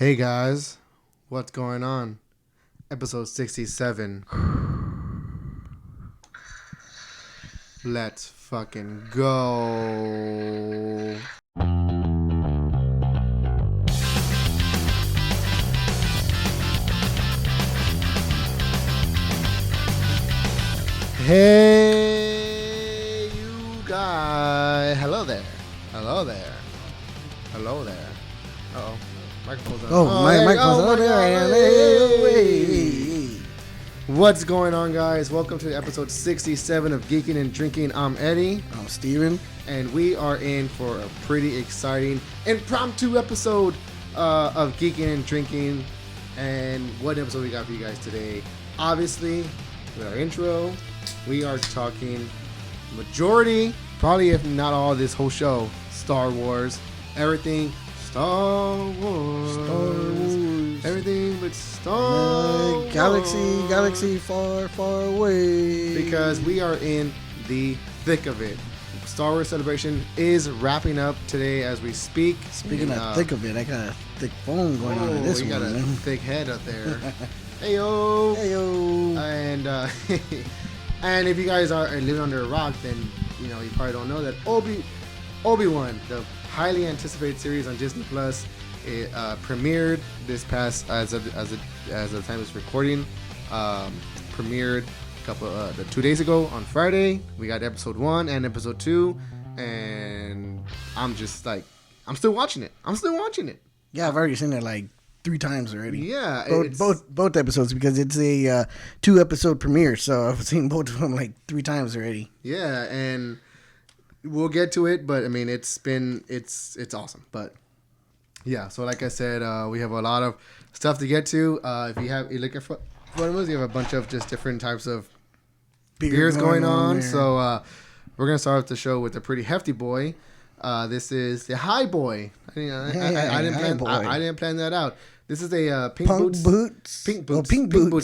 Hey guys, what's going on? Episode 67. Let's fucking go. Hey, you guys. Hello there. Hello there. Hello there. Uh-oh. Microphone's on. My microphone's on. Hey. What's going on, guys? Welcome to episode 67 of Geeking and Drinking. I'm Eddie. I'm Steven. And we are in for a pretty exciting impromptu episode of Geeking and Drinking. And what episode we got for you guys today? Obviously, with our intro, we are talking majority, probably if not all, this whole show, Star Wars. Everything Star Wars. Everything but Star Wars. Galaxy far, far away. Because we are in the thick of it. Star Wars Celebration is wrapping up today as we speak. Speaking of thick of it, I got a thick phone going on in this one. You got a thick head up there. Heyo. Heyo. And and if you guys are living under a rock, then you probably don't know that Obi-Wan, the highly anticipated series on Disney Plus, it premiered this past as of the time of recording. Premiered a couple 2 days ago on Friday. We got episode 1 and episode 2, and I'm still watching it. Yeah, I've already seen it like 3 times already. Yeah, both episodes, because it's a 2-episode premiere, so I've seen both of them like 3 times already. Yeah, and we'll get to it, but I mean, it's awesome. But yeah, so like I said, we have a lot of stuff to get to. If you look at photos, you have a bunch of just different types of beers going on. So we're gonna start off the show with a pretty hefty boy. This is the HighBoy. I didn't plan that out. This is a Pink Boots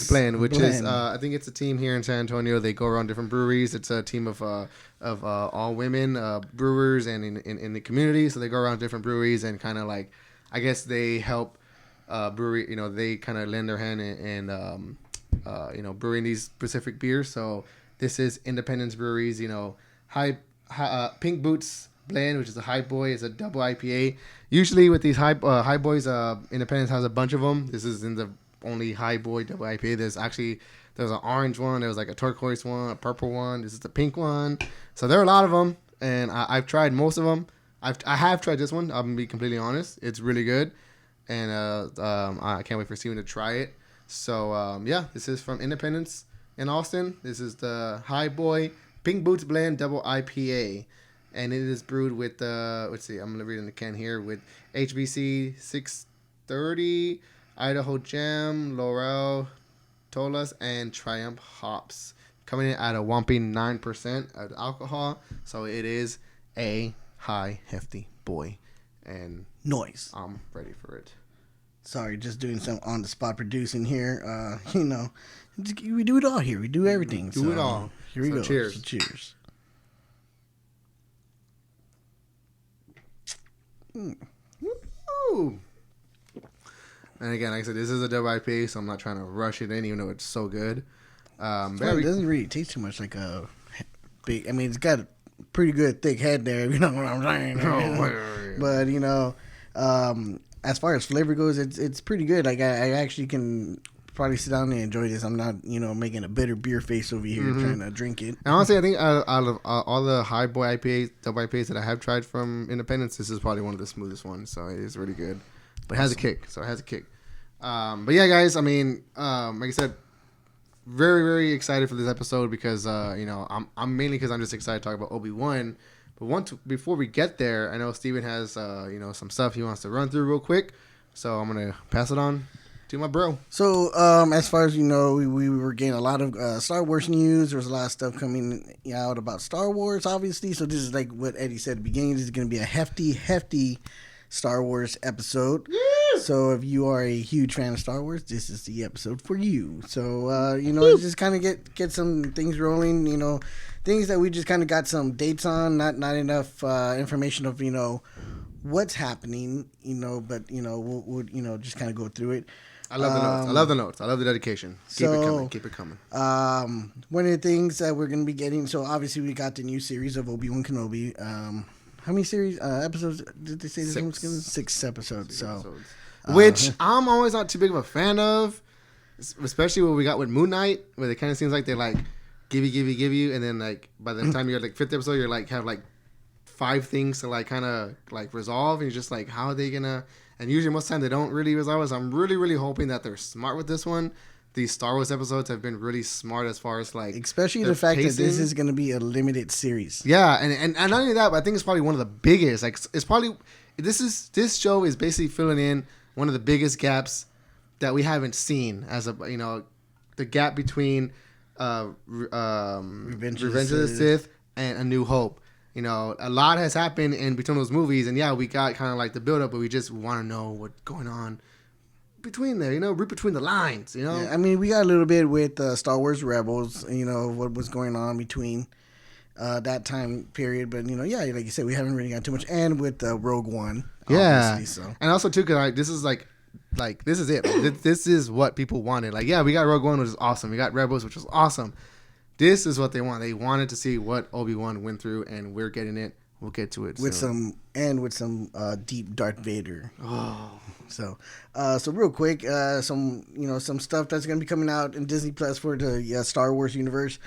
blend, which is I think it's a team here in San Antonio. They go around different breweries. It's a team of all women brewers and in the community. So they go around different breweries and kind of like, I guess they help brewery. They kind of lend their hand in brewing these specific beers. So this is Independence Breweries. Pink Boots blend, which is a HighBoy. It's a double IPA. Usually with these HighBoys, Independence has a bunch of them. This isn't the only HighBoy double IPA. There's an orange one. There was like a turquoise one, a purple one. This is the pink one. So there are a lot of them, and I've tried most of them. I have tried this one. I'm gonna be completely honest. It's really good, and I can't wait for Steven to try it. So this is from Independence in Austin. This is the HighBoy Pink Boots Blend Double IPA. And it is brewed with, let's see, I'm going to read in the can here, with HBC 630, Idaho Jam, Laurel, Tolas, and Triumph hops. Coming in at a whopping 9% of alcohol. So it is a high, hefty boy. And noise. I'm ready for it. Sorry, just doing some on-the-spot producing here. We do it all here. We do everything. Do it all. Here we go. Cheers. So cheers. Woo. And again, like I said, this is a double IPA, so I'm not trying to rush it in, even though it's so good. It doesn't really taste too much like a big. I mean, it's got a pretty good thick head there. You know what I'm saying? But as far as flavor goes, it's pretty good. Like I actually can probably sit down and enjoy this. I'm not, making a bitter beer face over here trying to drink it. And honestly, I think out of all the HighBoy IPAs, double IPAs that I have tried from Independence, this is probably one of the smoothest ones. So it is really good, but it has a kick. But yeah, guys, I mean, like I said, very, very excited for this episode because I'm mainly because I'm just excited to talk about Obi-Wan. But before we get there, I know Steven has some stuff he wants to run through real quick, so I'm gonna pass it on to my bro. So, as far as we were getting a lot of Star Wars news. There was a lot of stuff coming out about Star Wars, obviously. So this is like what Eddie said at the beginning. This is going to be a hefty Star Wars episode. Yeah. So if you are a huge fan of Star Wars, this is the episode for you. So, just kind of get some things rolling, things that we just kind of got some dates on, not enough information of, what's happening, but we'll just kind of go through it. I love the notes. I love the notes. I love the dedication. Keep it coming. Keep it coming. One of the things that we're going to be getting, so obviously we got the new series of Obi-Wan Kenobi. How many episodes did they say this one was going to be? 6 episodes. Which I'm always not too big of a fan of, especially what we got with Moon Knight, where it kind of seems like they like give you, and then like by the time you're like 5th episode, you're like have like 5 things to like kind of like resolve, and you're just like, how are they gonna? And usually most of the time they don't really resolve it. So I'm really, really hoping that they're smart with this one. These Star Wars episodes have been really smart as far as like... Especially the fact that this is going to be a limited series. Yeah, and not only that, but I think it's probably one of the biggest. Like, it's probably... This show is basically filling in one of the biggest gaps that we haven't seen as a... the gap between Revenge of the Sith and A New Hope. A lot has happened in between those movies, and yeah, we got kind of like the build up, but we just want to know what's going on between there, read between the lines, Yeah, I mean, we got a little bit with Star Wars Rebels, what was going on between that time period, but yeah, like you said, we haven't really got too much, and with Rogue One, yeah, so. And also too, because this is like this is it, this is what people wanted. Like, yeah, we got Rogue One, which is awesome. We got Rebels, which was awesome. This is what they want. They wanted to see what Obi-Wan went through, and we're getting it. We'll get to it with soon. some deep Darth Vader. Oh, so real quick, some stuff that's gonna be coming out in Disney Plus for the Star Wars universe.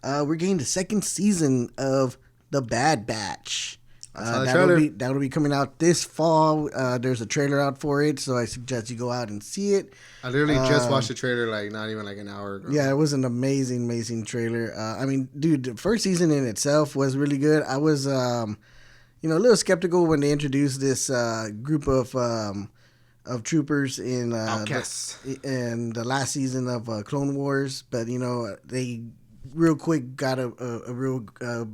We're getting the 2nd season of The Bad Batch. That'll be coming out this fall. There's a trailer out for it, so I suggest you go out and see it. I literally just watched the trailer like not even like an hour ago. Yeah, it was an amazing trailer. I mean, dude, the first season in itself was really good. I was a little skeptical when they introduced this group of troopers in the last season of Clone Wars, but they real quick got a real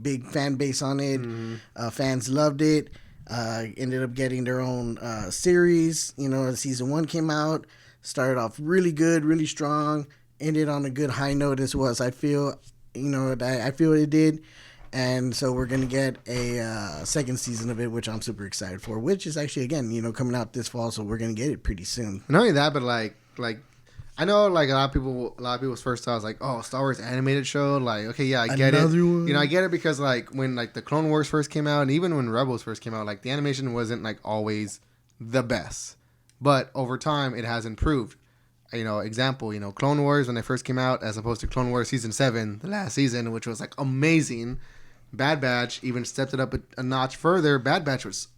big fan base on it. Mm-hmm. Fans loved it. Ended up getting their own series. Season 1 came out, started off really good, really strong, ended on a good high note as well. So I feel it did. And so we're gonna get a 2nd season of it, which I'm super excited for. Which is actually again, coming out this fall, so we're gonna get it pretty soon. Not only that, but like I know like a lot of people's first thought was like, oh, Star Wars animated show. Like, okay, yeah, I get Another it. One. I get it because like when like the Clone Wars first came out, and even when Rebels first came out, like the animation wasn't like always the best, but over time it has improved. Example, Clone Wars when they first came out, as opposed to Clone Wars season 7, the last season, which was like amazing. Bad Batch even stepped it up a notch further. Bad Batch was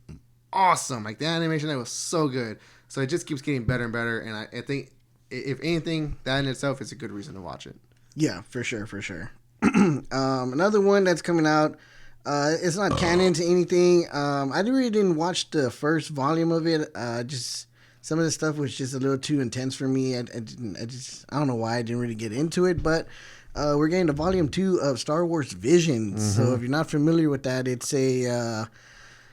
awesome. Like the animation, that was so good. So it just keeps getting better and better. And I think, if anything, that in itself is a good reason to watch it. Yeah, for sure. Another one that's coming out. It's not canon to anything. I really didn't watch the first volume of it. Just some of the stuff was just a little too intense for me. I don't know why I didn't really get into it, but. We're getting to volume 2 of Star Wars Visions. Mm-hmm. So if you're not familiar with that, it's a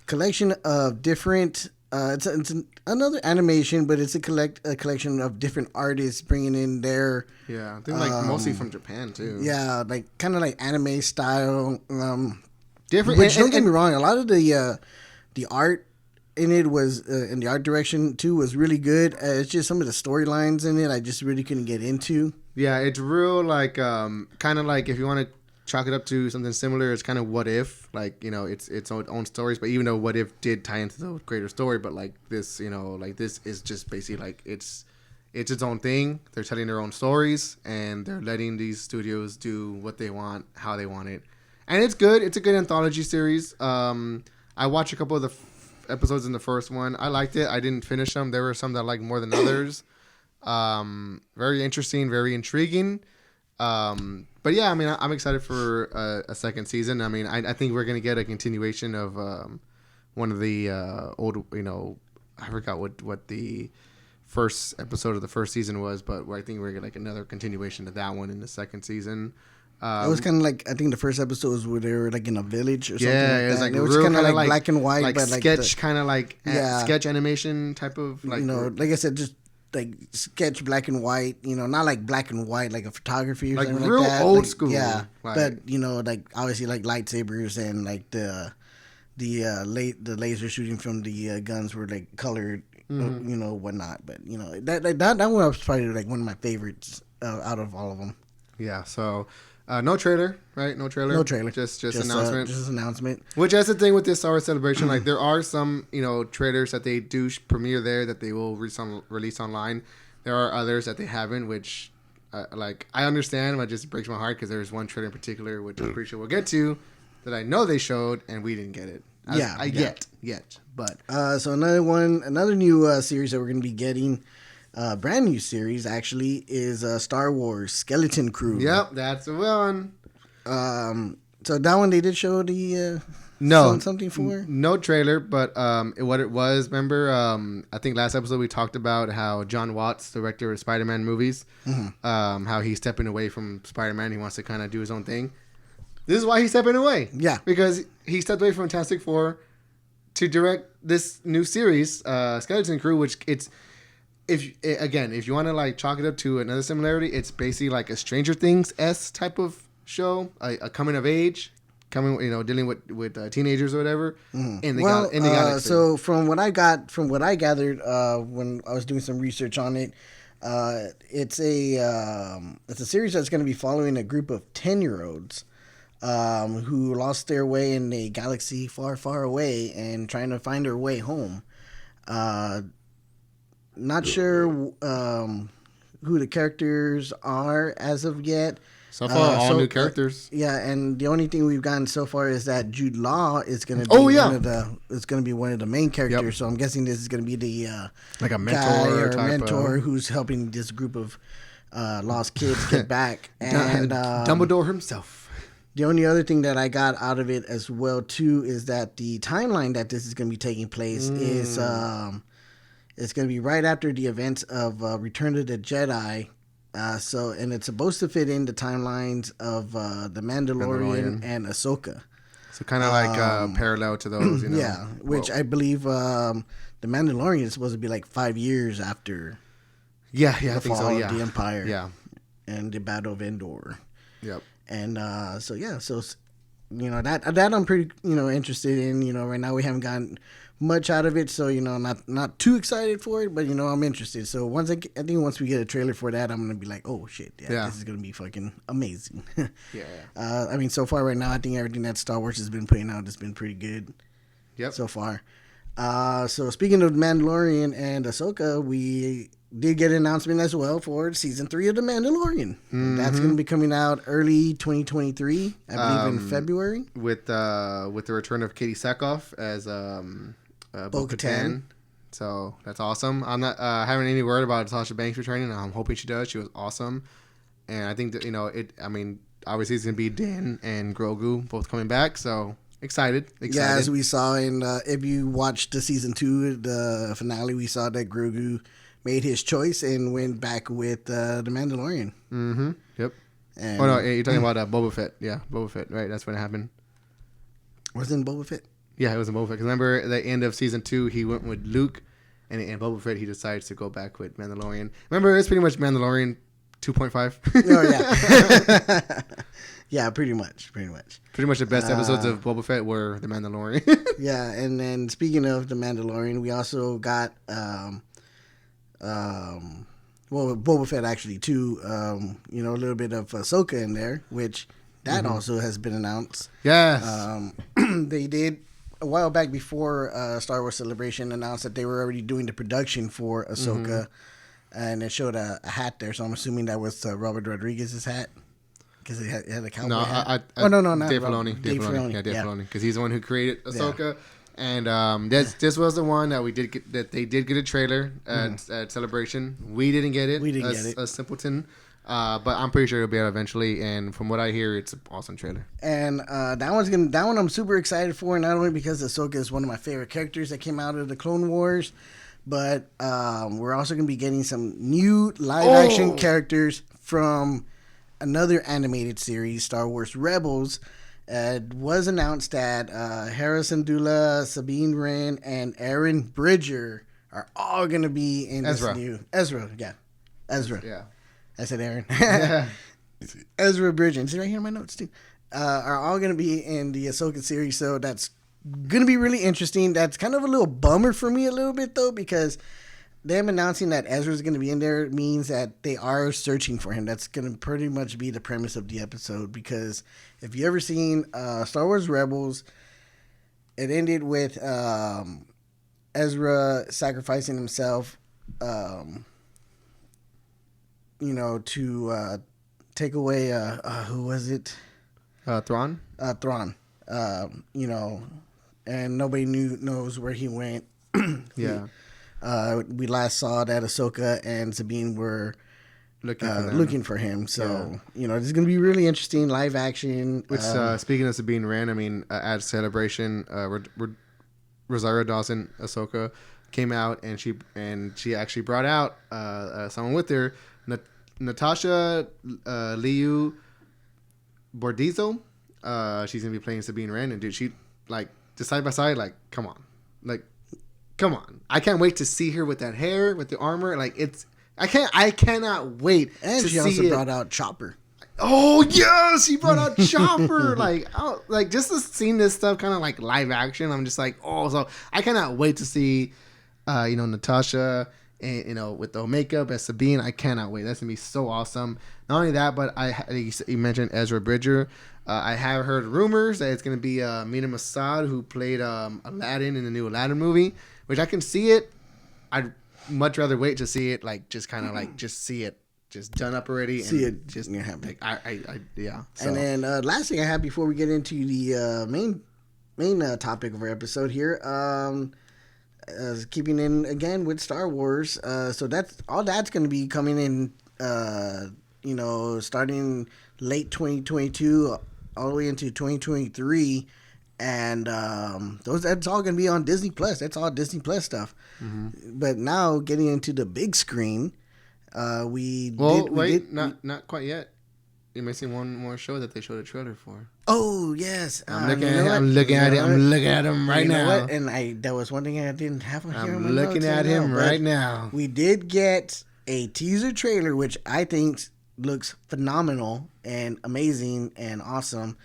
collection of different. It's another animation, but it's a collection of different artists bringing in their. Yeah, I think like mostly from Japan too. Yeah, like kind of like anime style. Different. Which don't get me wrong, a lot of the art in it was in the art direction too was really good. It's just some of the storylines in it I just really couldn't get into. Yeah, it's real like kind of like if you want to chalk it up to something similar, it's kind of What If, like it's own stories, but even though What If did tie into the greater story, but like this, like this is just basically like it's its own thing. They're telling their own stories and they're letting these studios do what they want, how they want it, and it's good. It's a good anthology series. I watched a couple of the episodes in the first one. I liked it. I didn't finish them. There were some that I liked more than others. Very interesting, very intriguing. But yeah, I mean, I'm excited for a 2nd season. I mean, I think we're gonna get a continuation of one of the old, I forgot what the first episode of the first season was, but I think we're gonna like another continuation of that one in the 2nd season. It was kind of like, I think the first episode was where they were like in a village or something like that. It was like it was kind of like black and white, like but sketch, kind of like sketch animation type of like. Like I said, just like sketch black and white, not like black and white, like a photography or like something real like that. old like, school. Yeah, like, but like obviously like lightsabers and like the the laser shooting from the guns were like colored, whatnot. But that one was probably like one of my favorites out of all of them. Yeah. So. No trailer, right? No trailer. No trailer. Just announcement. Just an announcement. Which that's the thing with this Star Wars Celebration. Like there are some, trailers that they do premiere there that they will release online. There are others that they haven't, which, I understand, but it just breaks my heart because there's one trailer in particular, which I'm pretty sure we'll get to, that I know they showed and we didn't get it. Yet. But so another new series that we're going to be getting. Brand new series actually is Star Wars Skeleton Crew. Yep, that's the one. So that one they did show the something for no trailer, but what it was. Remember, I think last episode we talked about how John Watts, director of Spider-Man movies, how he's stepping away from Spider-Man. He wants to kind of do his own thing. This is why he's stepping away. Yeah, because he stepped away from Fantastic Four to direct this new series, Skeleton Crew, which it's. If you want to like chalk it up to another similarity, it's basically like a Stranger Things-esque type of show, a coming of age, dealing with teenagers or whatever. In the galaxy. So from what I gathered when I was doing some research on it, it's a series that's going to be following a group of 10-year-olds who lost their way in a galaxy far, far away and trying to find their way home. Not sure who the characters are as of yet. So far, all new characters. Yeah, and the only thing we've gotten so far is that Jude Law is going to be one of the main characters. Yep. So I'm guessing this is going to be the like a mentor who's helping this group of lost kids get back. And Dumbledore himself. The only other thing that I got out of it as well too is that the timeline that this is going to be taking place is. It's going to be right after the events of Return of the Jedi. And it's supposed to fit in the timelines of The Mandalorian and Ahsoka. So kind of like parallel to those, Yeah, which I believe The Mandalorian is supposed to be like 5 years after the fall of the Empire. Yeah. And the Battle of Endor. Yep. And that I'm pretty, interested in. Right now we haven't gotten much out of it, so not too excited for it, but I'm interested. So once we get a trailer for that, I'm gonna be like, oh shit, this is gonna be fucking amazing. I mean, so far right now, I think everything that Star Wars has been putting out has been pretty good. Yep. So far. So speaking of Mandalorian and Ahsoka, we did get an announcement as well for season 3 of The Mandalorian. Mm-hmm. That's going to be coming out early 2023, I believe in February. With the return of Katie Sackhoff as Bo-Katan. So that's awesome. I'm not having any word about Sasha Banks returning. I'm hoping she does. She was awesome. And I think that, obviously it's going to be Din and Grogu both coming back. So excited. Yeah, as we saw in, if you watched the season 2, the finale, we saw that Grogu made his choice and went back with the Mandalorian. Mm-hmm. Yep. And, you're talking about Boba Fett. Yeah, Boba Fett, right? That's when it happened. Wasn't Boba Fett? Yeah, it was in Boba Fett. Because remember, at the end of season 2, he went with Luke, and in Boba Fett, he decides to go back with Mandalorian. Remember, it's pretty much Mandalorian 2.5. Oh, yeah. Yeah, pretty much. Pretty much the best episodes of Boba Fett were The Mandalorian. Yeah, and then speaking of The Mandalorian, we also got... Boba Fett actually too. A little bit of Ahsoka in there, which that also has been announced. Yes. They did a while back before Star Wars Celebration announced that they were already doing the production for Ahsoka, and it showed a hat there. So I'm assuming that was Robert Rodriguez's hat because it had a cowboy hat. Not Dave Filoni. Dave Filoni. Yeah, Dave Filoni, because he's the one who created Ahsoka. Yeah. And this was the one that they did get a trailer at Celebration. We didn't get it. A simpleton. But I'm pretty sure it'll be out eventually. And from what I hear, it's an awesome trailer. And that one I'm super excited for, not only because Ahsoka is one of my favorite characters that came out of the Clone Wars, but we're also going to be getting some new live action characters from another animated series, Star Wars Rebels. It was announced that Harrison Dula, Sabine Wren, and Aaron Bridger are all going to be in this new... Ezra. Yeah. I said Aaron. Yeah. Ezra Bridger. It's right here in my notes, too. Are all going to be in the Ahsoka series, so that's gonna be really interesting. That's kind of a little bummer for me a little bit though, because them announcing that Ezra's going to be in there means that they are searching for him. That's going to pretty much be the premise of the episode. Because if you ever seen Star Wars Rebels, it ended with Ezra sacrificing himself, to take away who was it? Thrawn. Thrawn. And nobody knows where he went. Yeah. We last saw that Ahsoka and Sabine were looking for him. So, this is going to be really interesting. Live action. Which, speaking of Sabine Wren, I mean, at Celebration, Rosario Dawson, Ahsoka, came out and she actually brought out someone with her, Natasha Liu Bordizzo. She's going to be playing Sabine Wren. And, dude, she, like, just side by side, like, come on. Like, come on. I can't wait to see her with that hair, with the armor. Like, I cannot wait and to she see also it. brought out Chopper. Oh, yes! She brought out Chopper! like, just to seeing this stuff kind of like live action, I'm just like, oh, so I cannot wait to see, Natasha, and, with the makeup as Sabine. I cannot wait. That's going to be so awesome. Not only that, but you mentioned Ezra Bridger. I have heard rumors that it's going to be Mina Masad, who played Aladdin in the new Aladdin movie, which I can see it. I'd much rather wait to see it, like, just kind of like, just see it, just done up already. See and it just happen. Yeah. So. And then last thing I have before we get into the main topic of our episode here, keeping in again with Star Wars. So that's going to be coming in, starting late 2022 all the way into 2023. And that's all going to be on Disney Plus. That's all Disney Plus stuff. Mm-hmm. But now getting into the big screen, not quite yet. You may see one more show that they showed a trailer for. Oh yes, I'm looking at him right now. And that was one thing I didn't have on here. I'm looking at him right now. We did get a teaser trailer, which I think looks phenomenal and amazing and awesome,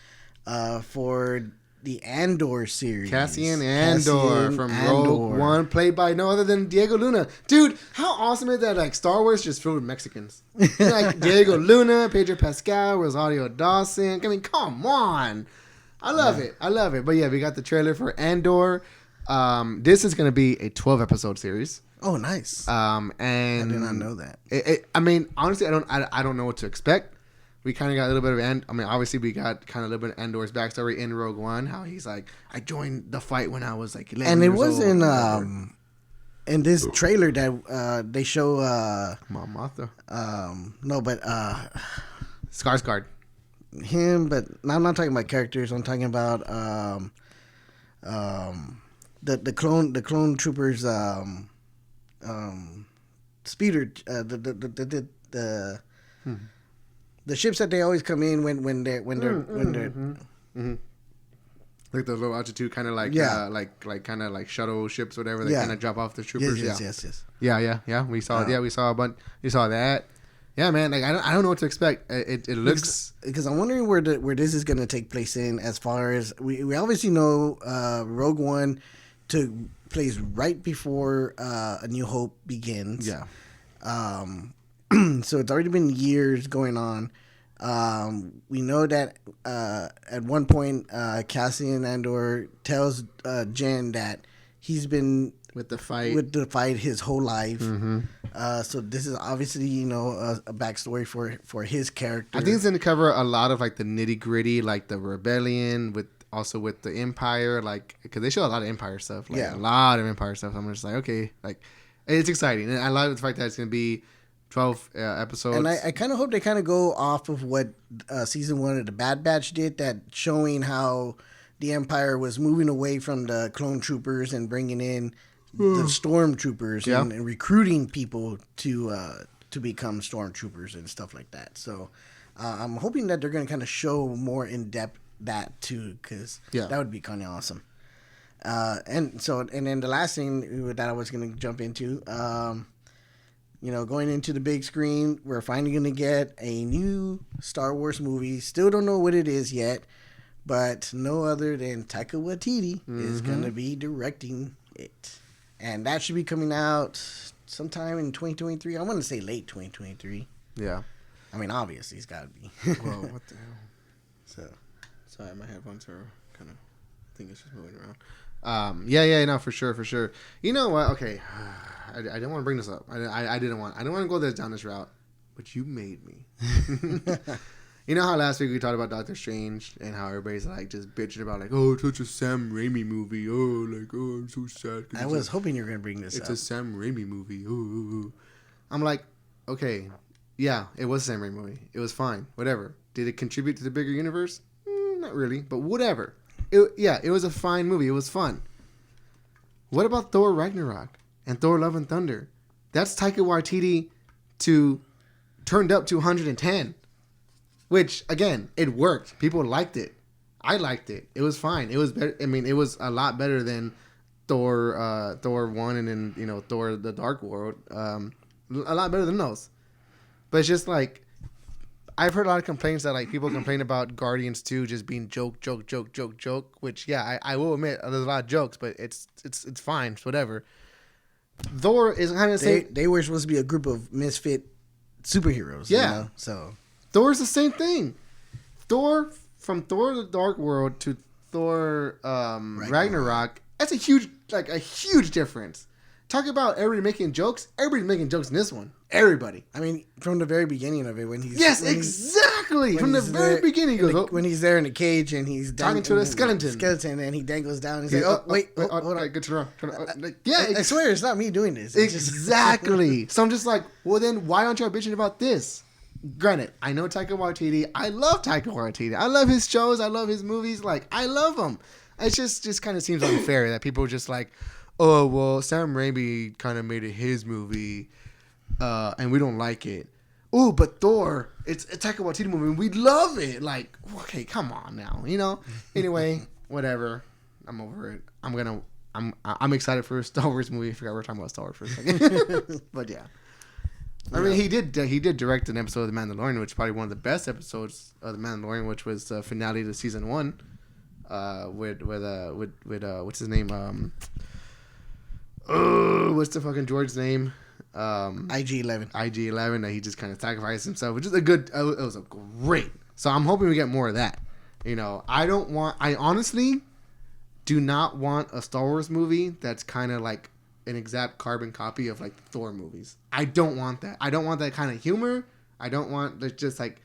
for the Andor series. Cassian Andor from Rogue One, played by no other than Diego Luna. Dude, how awesome is that? Like, Star Wars just filled with Mexicans. Like Diego Luna, Pedro Pascal, Rosario Dawson. I mean, come on. I love it. But yeah, we got the trailer for Andor. This is going to be a 12-episode series. Oh, nice. And I did not know that. I mean, honestly, I don't know what to expect. We kind of got a little bit of obviously we got kind of a little bit of Andor's backstory in Rogue One, how he's like, I joined the fight when I was like 11 and it years was old. In this trailer that they show Mom Martha. No, but Skarsgård. Him, but I'm not talking about characters. I'm talking about the clone troopers speeder the ships that they always come in when they're mm-hmm. Like the low altitude kind of like like kind of like shuttle ships, whatever. They kind of drop off the troopers. Yes. Yeah. We saw it. Yeah, we saw a bunch. We saw that. Yeah, man. Like I don't know what to expect. It looks because I'm wondering where this is going to take place in. As far as we obviously know, Rogue One took place right before A New Hope begins. Yeah. So it's already been years going on. We know that at one point Cassian Andor tells Jen that he's been with the fight his whole life. Mm-hmm. So this is obviously a backstory for his character. I think it's going to cover a lot of like the nitty gritty, like the rebellion with the Empire, like because they show a lot of Empire stuff. Like, a lot of Empire stuff. I'm just like, okay, like it's exciting, and I love the fact that it's going to be 12 episodes. And I kind of hope they kind of go off of what season 1 of the Bad Batch did, that showing how the Empire was moving away from the clone troopers and bringing in the stormtroopers and recruiting people to become stormtroopers and stuff like that. So I'm hoping that they're going to kind of show more in depth that too, because that would be kind of awesome. And then the last thing that I was going to jump into, going into the big screen, we're finally going to get a new Star Wars movie. Still don't know what it is yet, but no other than Taika Waititi is going to be directing it. And that should be coming out sometime in 2023. I want to say late 2023. Yeah. I mean, obviously, it's got to be. Whoa, what the hell? So, sorry, my headphones are kind of, I think it's just moving around. Yeah, no, for sure. You know what? Okay, I didn't want to bring this up. I didn't want to go down this route, but you made me. You know how last week we talked about Doctor Strange and how everybody's like just bitching about like, oh, it's such a Sam Raimi movie. Oh, like, oh, I'm so sad. I was hoping you were going to bring this up. It's a Sam Raimi movie. Oh. I'm like, okay, yeah, it was a Sam Raimi movie. It was fine. Whatever. Did it contribute to the bigger universe? Not really, but whatever. It was a fine movie. It was fun. What about Thor Ragnarok and Thor Love and Thunder? That's Taika Waititi turned up to 110. Which, again, it worked. People liked it. I liked it. It was fine. It was better. I mean, it was a lot better than Thor 1 and then, Thor the Dark World. A lot better than those. But it's just like, I've heard a lot of complaints that like people complain about Guardians 2 just being joke. Which, yeah, I will admit, there's a lot of jokes, but it's fine. It's whatever. Thor is kind of the same. They were supposed to be a group of misfit superheroes. Yeah. So Thor's the same thing. Thor, from Thor the Dark World to Thor Ragnarok, that's a huge difference. Talk about everybody making jokes. Everybody's making jokes in this one. Everybody. I mean, from the very beginning of it, when he's exactly from the very beginning, he goes, when he's there in the cage and he's talking to the skeleton, and he dangles down. He's like, wait, hold on. Good to know. I swear, it's not me doing this. It's exactly. So I'm just like, well, then why aren't y'all bitching about this? Granted, I know Taika Waititi. I love Taika Waititi. I love his shows. I love his movies. Like, I love them. It just kind of seems unfair that people are just like, oh, well, Sam Raimi kind of made it his movie, and we don't like it. Oh, but Thor, it's a Taika Waititi movie, and we love it. Like, okay, come on now, Anyway, whatever. I'm over it. I'm excited for a Star Wars movie. I forgot we were talking about Star Wars for a second, but yeah. I mean, he did direct an episode of The Mandalorian, which is probably one of the best episodes of The Mandalorian, which was the finale to season 1, with what's his name? What's the fucking George's name? IG-11. IG-11. He just kind of sacrificed himself, which is a good. It was a great. So I'm hoping we get more of that. I honestly do not want a Star Wars movie that's kind of like an exact carbon copy of like the Thor movies. I don't want that. I don't want that kind of humor. I don't want just like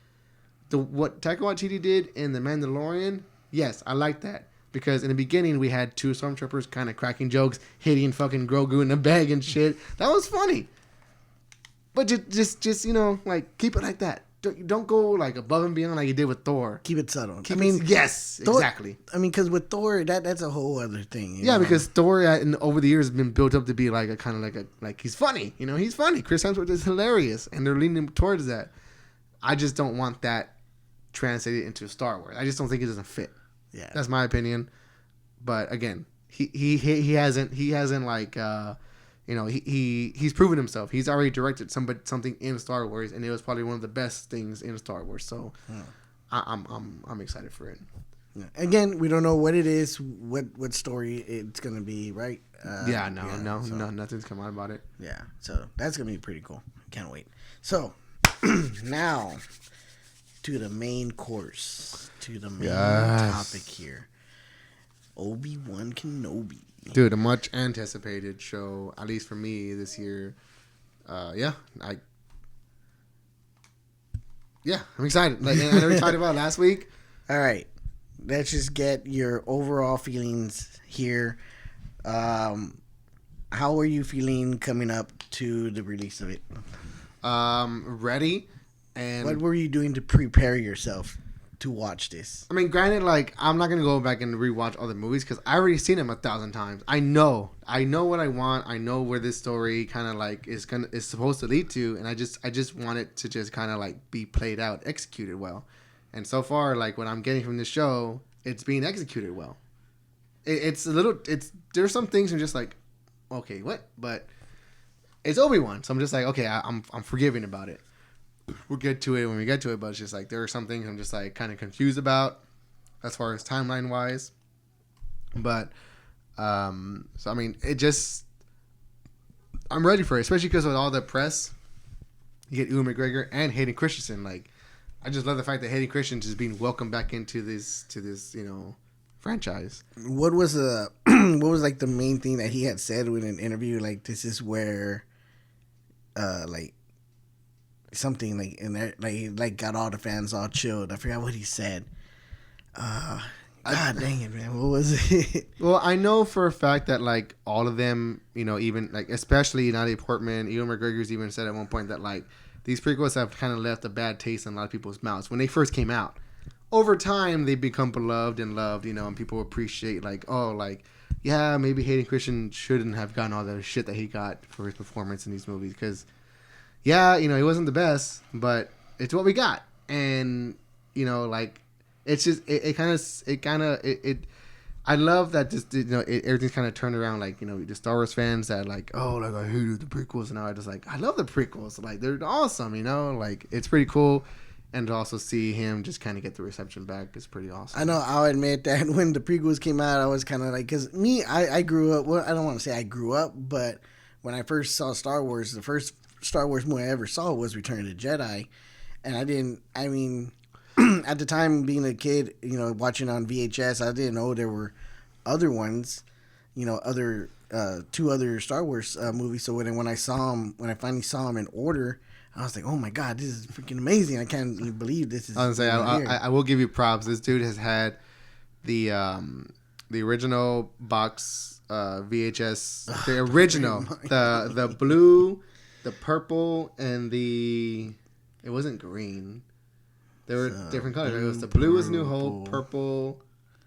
what Taika Waititi did in The Mandalorian. Yes, I like that. Because in the beginning, we had 2 stormtroopers kind of cracking jokes, hitting fucking Grogu in the bag and shit. That was funny. But just like, keep it like that. Don't go, like, above and beyond like you did with Thor. Keep it subtle. Yes, Thor, exactly. I mean, because with Thor, that's a whole other thing. Yeah, because Thor, over the years, has been built up to be, like, a kind of like he's funny. He's funny. Chris Hemsworth is hilarious, and they're leaning towards that. I just don't want that translated into Star Wars. I just don't think it doesn't fit. Yeah, that's my opinion. But again, he hasn't like he's proven himself. He's already directed something in Star Wars, and it was probably one of the best things in Star Wars. So I'm excited for it. Yeah. Again, we don't know what it is, what story it's gonna be, right? Nothing's come out about it. Yeah, so that's gonna be pretty cool. Can't wait. So now to the main course, to the main topic here. Obi-Wan Kenobi. Dude, a much anticipated show, at least for me this year. I'm excited. Like I know we talked about last week. All right. Let's just get your overall feelings here. How are you feeling coming up to the release of it? Ready. And what were you doing to prepare yourself to watch this? I mean, granted, like, I'm not going to go back and rewatch other movies because I already seen them 1,000 times. I know what I want. I know where this story kind of like is supposed to lead to. And I just want it to just kind of like be played out, executed well. And so far, like, what I'm getting from this show, it's being executed well. There's some things I'm just like, okay, what? But it's Obi-Wan. So I'm just like, okay, I'm forgiving about it. We'll get to it when we get to it, but it's just like there are some things I'm just like kind of confused about. as far as timeline wise. But so I mean, I'm ready for it, especially because with all the press, you get Ewan McGregor and Hayden Christensen. Like, I just love the fact that Hayden Christensen is being welcomed back into this franchise. What was what was like the main thing that he had said in an interview? Like, this is where, like, something like in there, like got all the fans all chilled. I forgot what he said. God dang it, man! What was it? Well, I know for a fact that like all of them, even like especially Natalie Portman, Ewan McGregor's even said at one point that like these prequels have kind of left a bad taste in a lot of people's mouths when they first came out. Over time, they become beloved and loved, and people appreciate like, oh, like, yeah, maybe Hayden Christensen shouldn't have gotten all the shit that he got for his performance in these movies because, yeah, he wasn't the best, but it's what we got, and like. It's just I love that just everything's kind of turned around like the Star Wars fans that like like I hated the prequels and now I just like I love the prequels, like they're awesome, like it's pretty cool, and to also see him just kind of get the reception back is pretty awesome. I know, I'll admit that when the prequels came out I was kind of like, because I grew up, well, I don't want to say I grew up, but when I first saw Star Wars, the first Star Wars movie I ever saw was Return of the Jedi, and at the time, being a kid, watching on VHS, I didn't know there were other ones, other two other Star Wars movies. So when I finally saw them in order, I was like, oh my God, this is freaking amazing! I can't even believe this is. I was gonna say, I will give you props. This dude has had the original box VHS, the original, the blue, the purple, and it wasn't green. There were different colors. It was the blue was New Hope, purple,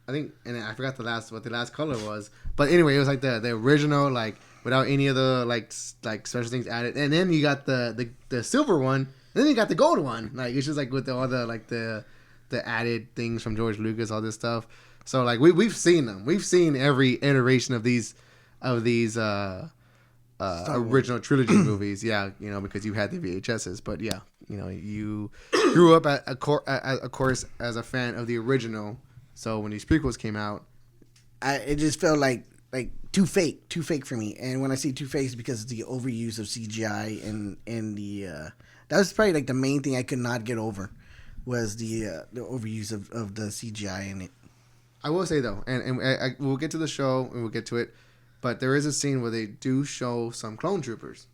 I think, and I forgot what the last color was. But anyway, it was like the original, like without any of the like special things added. And then you got the silver one, and then you got the gold one. Like it's just like with all the like the added things from George Lucas, all this stuff. So like we've seen them. We've seen every iteration of these original trilogy movies, because you had the VHSs, but you grew up of course as a fan of the original. So when these prequels came out, it just felt like too fake for me. And when I say too fake, it's because of the overuse of CGI and the that was probably like the main thing I could not get over was the overuse of the CGI in it. I will say though, and we'll get to the show and we'll get to it. But there is a scene where they do show some clone troopers.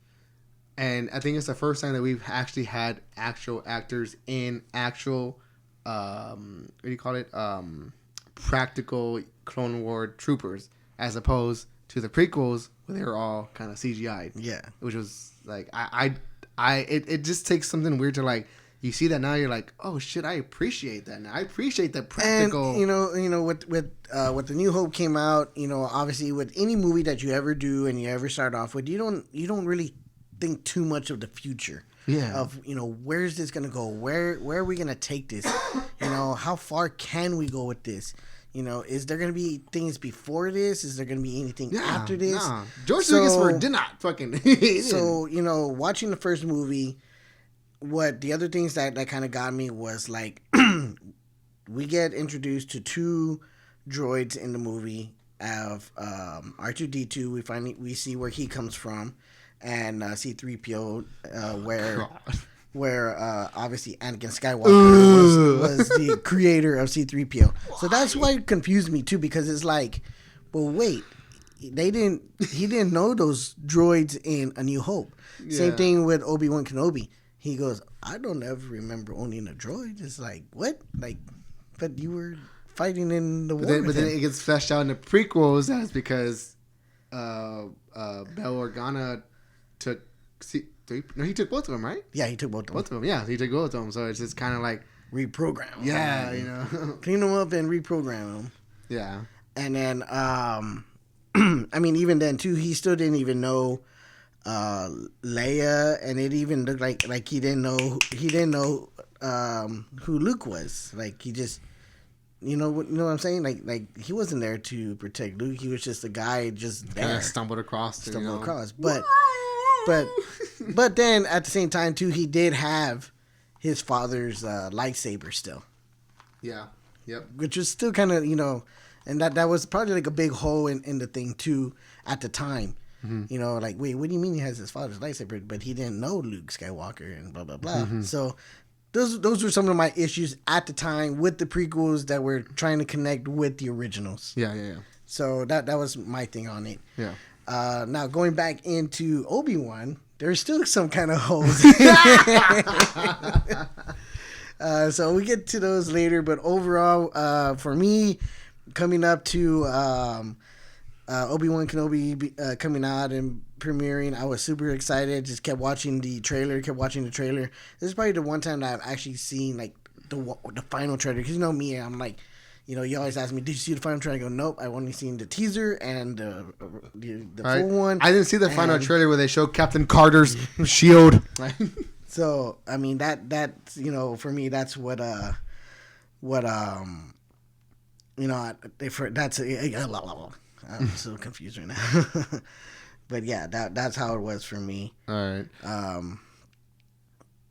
And I think it's the first time that we've actually had actual actors in actual, practical Clone War troopers, as opposed to the prequels where they were all kind of CGI'd. Yeah. Which was like, it just takes something weird to like, you see that now, you're like, oh shit, I appreciate that now. I appreciate the practical. And with the New Hope came out, obviously with any movie that you ever do and you ever start off with, you don't really think too much of the future. Yeah. Of where is this gonna go? Where are we gonna take this? How far can we go with this? Is there gonna be things before this? Is there gonna be anything after this? Nah. George Lucas did not fucking. So watching the first movie. What the other things that kind of got me was like we get introduced to two droids in the movie of R2-D2. We see where he comes from, and C-3PO where obviously Anakin Skywalker was the creator of C-3PO. So that's why it confused me too, because it's like, well, wait, he didn't know those droids in A New Hope. Yeah. Same thing with Obi-Wan Kenobi. He goes, I don't ever remember owning a droid. It's like, what? Like, but you were fighting in the war. But then it gets fleshed out in the prequels as because Bail Organa took... he took both of them, right? Yeah, he took both of them. Yeah, he took both of them. So it's just kind of like... reprogram. Yeah, Clean them up and reprogram them. Yeah. And then, even then, too, he still didn't even know... Leia, and it even looked like he didn't know who Luke was. Like he just you know what I'm saying? Like he wasn't there to protect Luke. He was just a guy just there. Kind of stumbled across. But then at the same time too, he did have his father's lightsaber still. Yeah. Yep. Which was still kind of, and that was probably like a big hole in the thing too at the time. Mm-hmm. Like, wait, what do you mean he has his father's lightsaber, but he didn't know Luke Skywalker and blah blah blah. Mm-hmm. So those were some of my issues at the time with the prequels that were trying to connect with the originals. Yeah. So that was my thing on it. Yeah. Now going back into Obi-Wan, there's still some kind of holes. So we get to those later, but overall, for me, coming up to Obi-Wan Kenobi coming out and premiering, I was super excited. Just kept watching the trailer. This is probably the one time that I've actually seen like the final trailer. Because me, I'm like, you always ask me, did you see the final trailer? I go, nope. I've only seen the teaser and the full one. I didn't see the final trailer where they show Captain Carter's shield. So I mean that's for me that's what that's I'm so confused right now. But yeah, that's how it was for me. All right.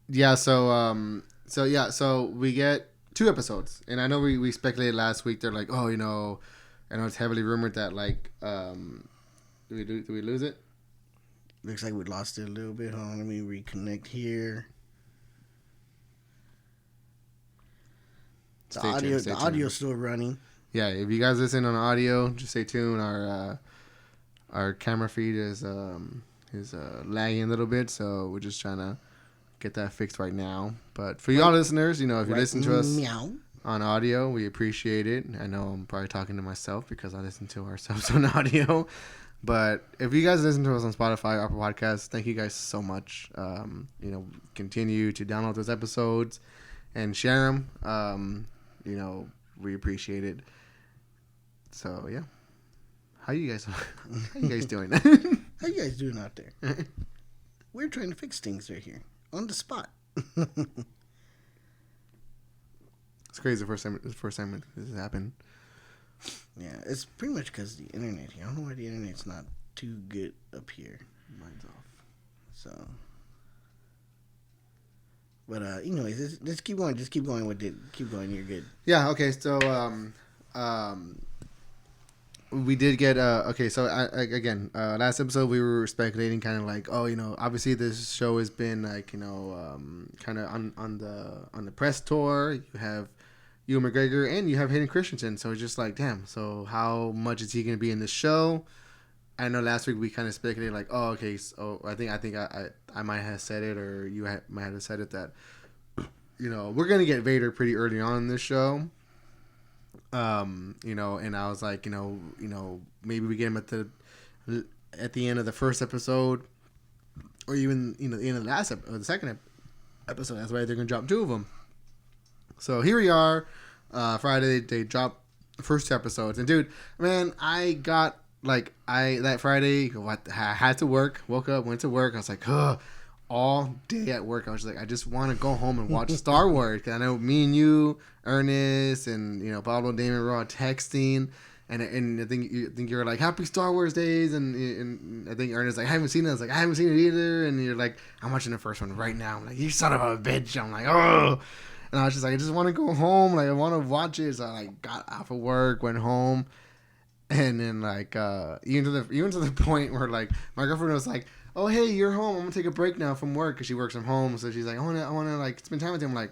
Yeah. So we get 2 episodes, and I know we speculated last week. They're like, oh, I know it's heavily rumored that like, do we lose it? Looks like we lost it a little bit. Hold on, let me reconnect here. The audio's still running. Yeah, if you guys listen on audio, just stay tuned. Our camera feed is lagging a little bit, so we're just trying to get that fixed right now. But for y'all listeners, if you listen to us on audio, we appreciate it. I know I'm probably talking to myself because I listen to ourselves on audio. But if you guys listen to us on Spotify, Apple Podcasts, thank you guys so much. Continue to download those episodes and share them. We appreciate it. So yeah, how you guys doing? How you guys doing out there? We're trying to fix things right here on the spot. It's crazy. The first time this has happened. Yeah, it's pretty much because the internet here. I don't know why the internet's not too good up here. Mine's off. So, but anyways, let's keep going. Just keep going with it. Keep going. You're good. Yeah. Okay. So we did get So again, last episode we were speculating, kind of like, obviously this show has been like, kind of on the press tour. You have Ewan McGregor and you have Hayden Christensen, so it's just like, damn. So how much is he going to be in this show? I know last week we kind of speculated like, oh, okay, so I think I might have said it, or you might have said it, that we're gonna get Vader pretty early on in this show. And I was like, maybe we get him at the end of the first episode, or even the end of the last or the second episode. That's why they're gonna drop 2 of them. So here we are, Friday. They dropped the first 2 episodes, and dude, man, I got that Friday. I had to work. Woke up, went to work. I was like, all day at work. I was like, I just want to go home and watch Star Wars. Cause I know me and you, Ernest, and Pablo Damon were all texting, and I think you're like, happy Star Wars days, and I think Ernest like, I haven't seen it. I was like, I haven't seen it either, and you're like, I'm watching the first one right now. I'm like, you son of a bitch. I'm like, oh. And I was just like, I just want to go home. Like, I want to watch it. So I got off of work, went home, and then even to the point where my girlfriend was like, oh hey, you're home. I'm gonna take a break now from work because she works from home. So she's like, I wanna spend time with you. I'm like,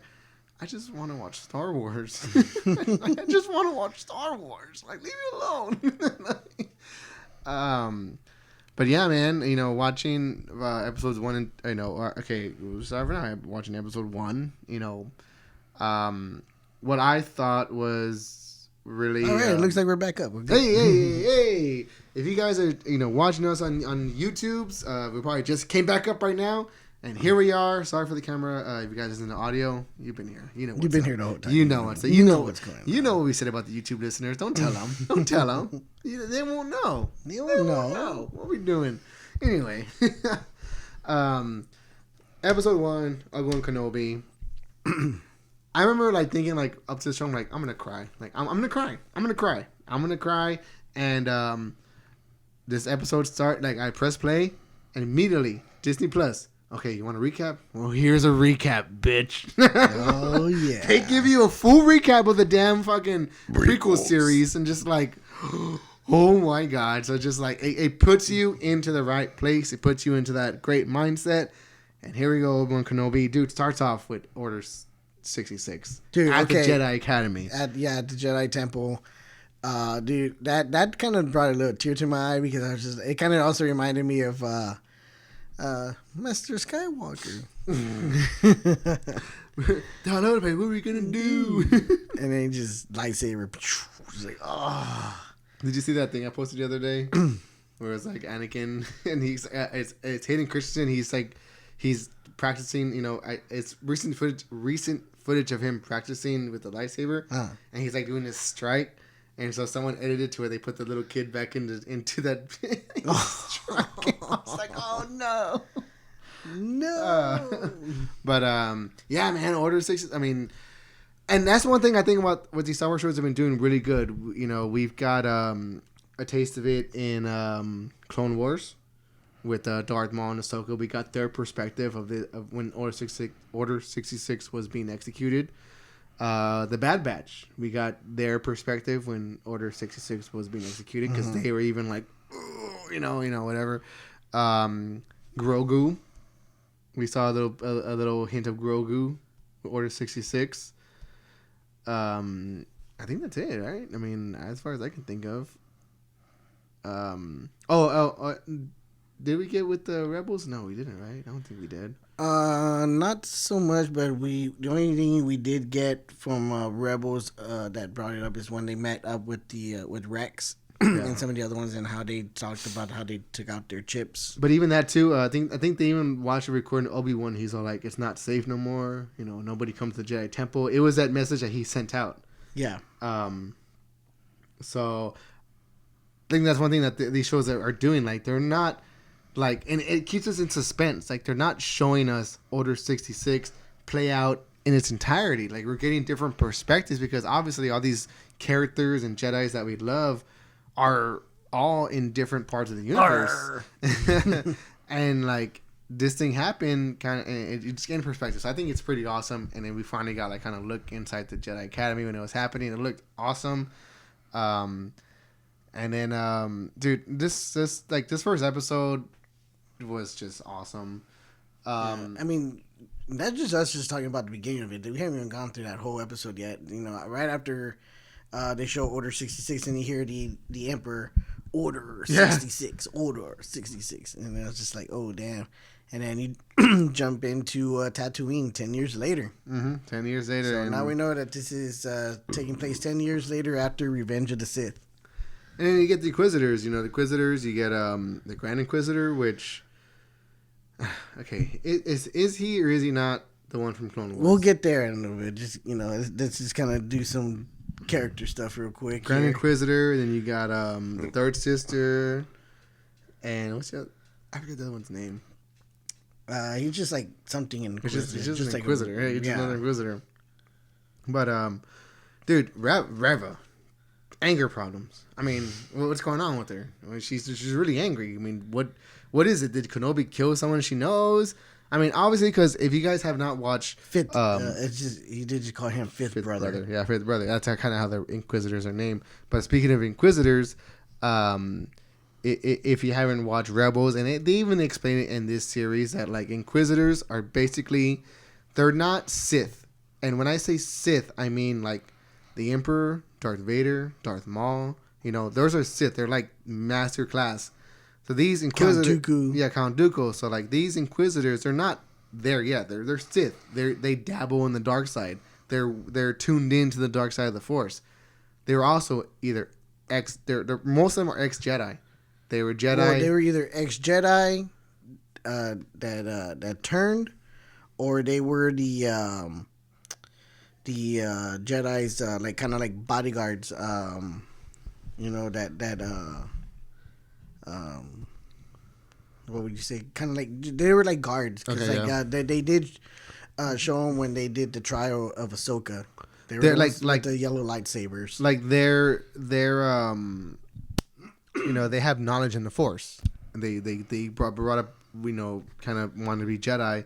I just want to watch Star Wars. I just want to watch Star Wars. Leave me alone. But yeah, man, watching episodes 1 and okay, we'll start for now. I'm watching episode 1. What I thought was really. All right, it looks like we're back up. Hey! If you guys are watching us on YouTube's, we probably just came back up right now, and here we are. Sorry for the camera. If you guys listen to audio, you've been here. You've been here the whole time. You know what's going on. You know what we said about the YouTube listeners. Don't tell them. Don't tell them. They won't know. They won't know what we doing. Anyway, episode 1, Obi-Wan Kenobi. I remember thinking up to the show, I'm gonna cry. I'm gonna cry. And this episode I press play, and immediately Disney Plus Okay, you want a recap? Well, here's a recap, bitch. Oh yeah. They give you a full recap of the damn fucking prequel series and just like, oh my god. So just like it puts you into the right place. It puts you into that great mindset. And here we go, Obi-Wan Kenobi. Dude, starts off with Order 66. Dude, at the Jedi Academy. At the Jedi Temple. Dude, that kind of brought a little tear to my eye because it kind of also reminded me of Master Skywalker. What are we gonna do? And then just lightsaber. Just like, oh. Did you see that thing I posted the other day? Where it's like Anakin and he's it's Hayden Christensen. He's practicing. You know, it's recent footage of him practicing with the lightsaber, and he's like doing this strike. And so someone edited to where they put the little kid back into that strike. I was like, oh no. No. But yeah, man, Order 6. I mean, and that's one thing I think about what these Star Wars shows have been doing really good. You know, we've got a taste of it in Clone Wars with Darth Maul and Ahsoka. We got their perspective of when Order 66 was being executed. The Bad Batch, we got their perspective when Order 66 was being executed because they were even like, you know, whatever. Grogu, we saw a little hint of Grogu, Order 66. I think that's it, right? I mean, as far as I can think of. Did we get with the Rebels? No, we didn't, right? I don't think we did. Not so much, but the only thing we did get from Rebels that brought it up is when they met up with with Rex and some of the other ones and how they talked about how they took out their chips. But even that too, I think they even watched a recording of Obi-Wan. He's all like, "It's not safe no more. You know, nobody comes to the Jedi Temple." It was that message that he sent out. Yeah. So I think that's one thing that these shows are doing. Like, they're not. Like, and it keeps us in suspense. Like, they're not showing us Order 66 play out in its entirety. Like, we're getting different perspectives because obviously all these characters and Jedis that we love are all in different parts of the universe. And like, this thing happened kind of, it's getting perspective. So I think it's pretty awesome. And then we finally got like kind of look inside the Jedi Academy when it was happening. It looked awesome. And then, dude, this first episode was just awesome. I mean, that's just us just talking about the beginning of it. We haven't even gone through that whole episode yet. You know, right after they show Order 66 and you hear the Emperor Order 66, Order 66, and I was just like, oh damn. And then you jump into Tatooine 10 years later. 10 years later. So now we know that this is taking place 10 years later after Revenge of the Sith. And then you get the Inquisitors. You know, the Inquisitors. You get the Grand Inquisitor, which, okay, is he or is he not the one from Clone Wars? We'll get there in a little bit. Just, you know, let's just kind of do some character stuff real quick. Grand Inquisitor. Then you got the Third Sister, and what's the other? I forget the other one's name. He's just like something Inquisitor. He's just an Inquisitor. Hey, he's just another Inquisitor. But dude, Reva. Anger problems. I mean, what's going on with her? I mean, she's really angry. I mean, what is it? Did Kenobi kill someone she knows? I mean, obviously, because if you guys have not watched Fifth, it's just you did just call him Fifth brother. Yeah, Fifth brother. That's kind of how the Inquisitors are named. But speaking of Inquisitors, if you haven't watched Rebels, and they even explain it in this series that like Inquisitors are basically, they're not Sith, and when I say Sith, I mean like the Emperor, Darth Vader, Darth Maul. You know, those are Sith. They're like master class. So these Inquisitors, Count Dooku. So like these Inquisitors, they're not there yet. They're Sith. They dabble in the dark side. They're tuned into the dark side of the Force. They're also either most of them are ex-Jedi. They were Jedi. Or they were either ex-Jedi that turned, or they were the Jedi's like kind of like bodyguards. You know what would you say? Kind of like they were like guards. Cause they did show them when they did the trial of Ahsoka. They're like the yellow lightsabers. Like they're you know, they have knowledge in the Force. They brought up kind of wanted to be Jedi.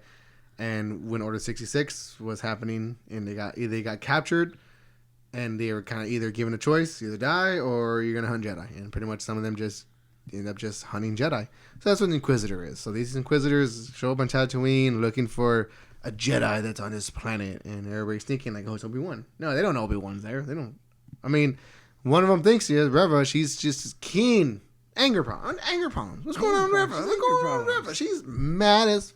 And when Order 66 was happening, and they got captured, and they were kind of either given a choice, either die or you're gonna hunt Jedi. And pretty much some of them just end up just hunting Jedi. So that's what the Inquisitor is. So these Inquisitors show up on Tatooine looking for a Jedi that's on this planet, and everybody's thinking like, oh, it's Obi-Wan. No, they don't know Obi-Wan's there. They don't. I mean, one of them thinks she is Reva. She's just keen anger problems. What's going on, Reva? What's going on, Reva? She's mad as.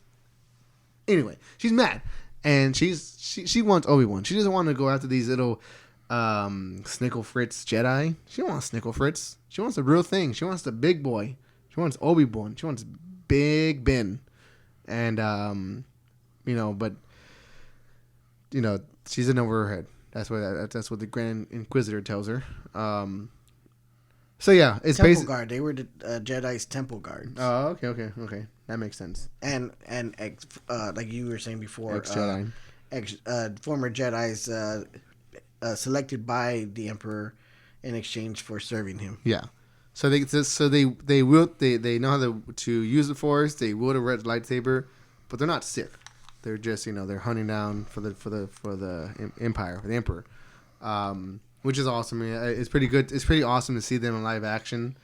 Anyway, she's mad, and she wants Obi-Wan. She doesn't want to go after these little Snickle Fritz Jedi. She don't want Snickle Fritz. She wants the real thing. She wants the big boy. She wants Obi-Wan. She wants Big Ben, and but she's in over her head. That's what the Grand Inquisitor tells her. So yeah, it's Temple Guard. They were the Jedi's temple guards. Oh, okay. That makes sense. And like you were saying before, Ex-Jedi. Former Jedi's selected by the Emperor in exchange for serving him. Yeah. So they know how to use the Force. They wield a red lightsaber, but they're not Sith. They're just they're hunting down for the Empire, for the Emperor. Which is awesome. I mean, it's pretty good. It's pretty awesome to see them in live action.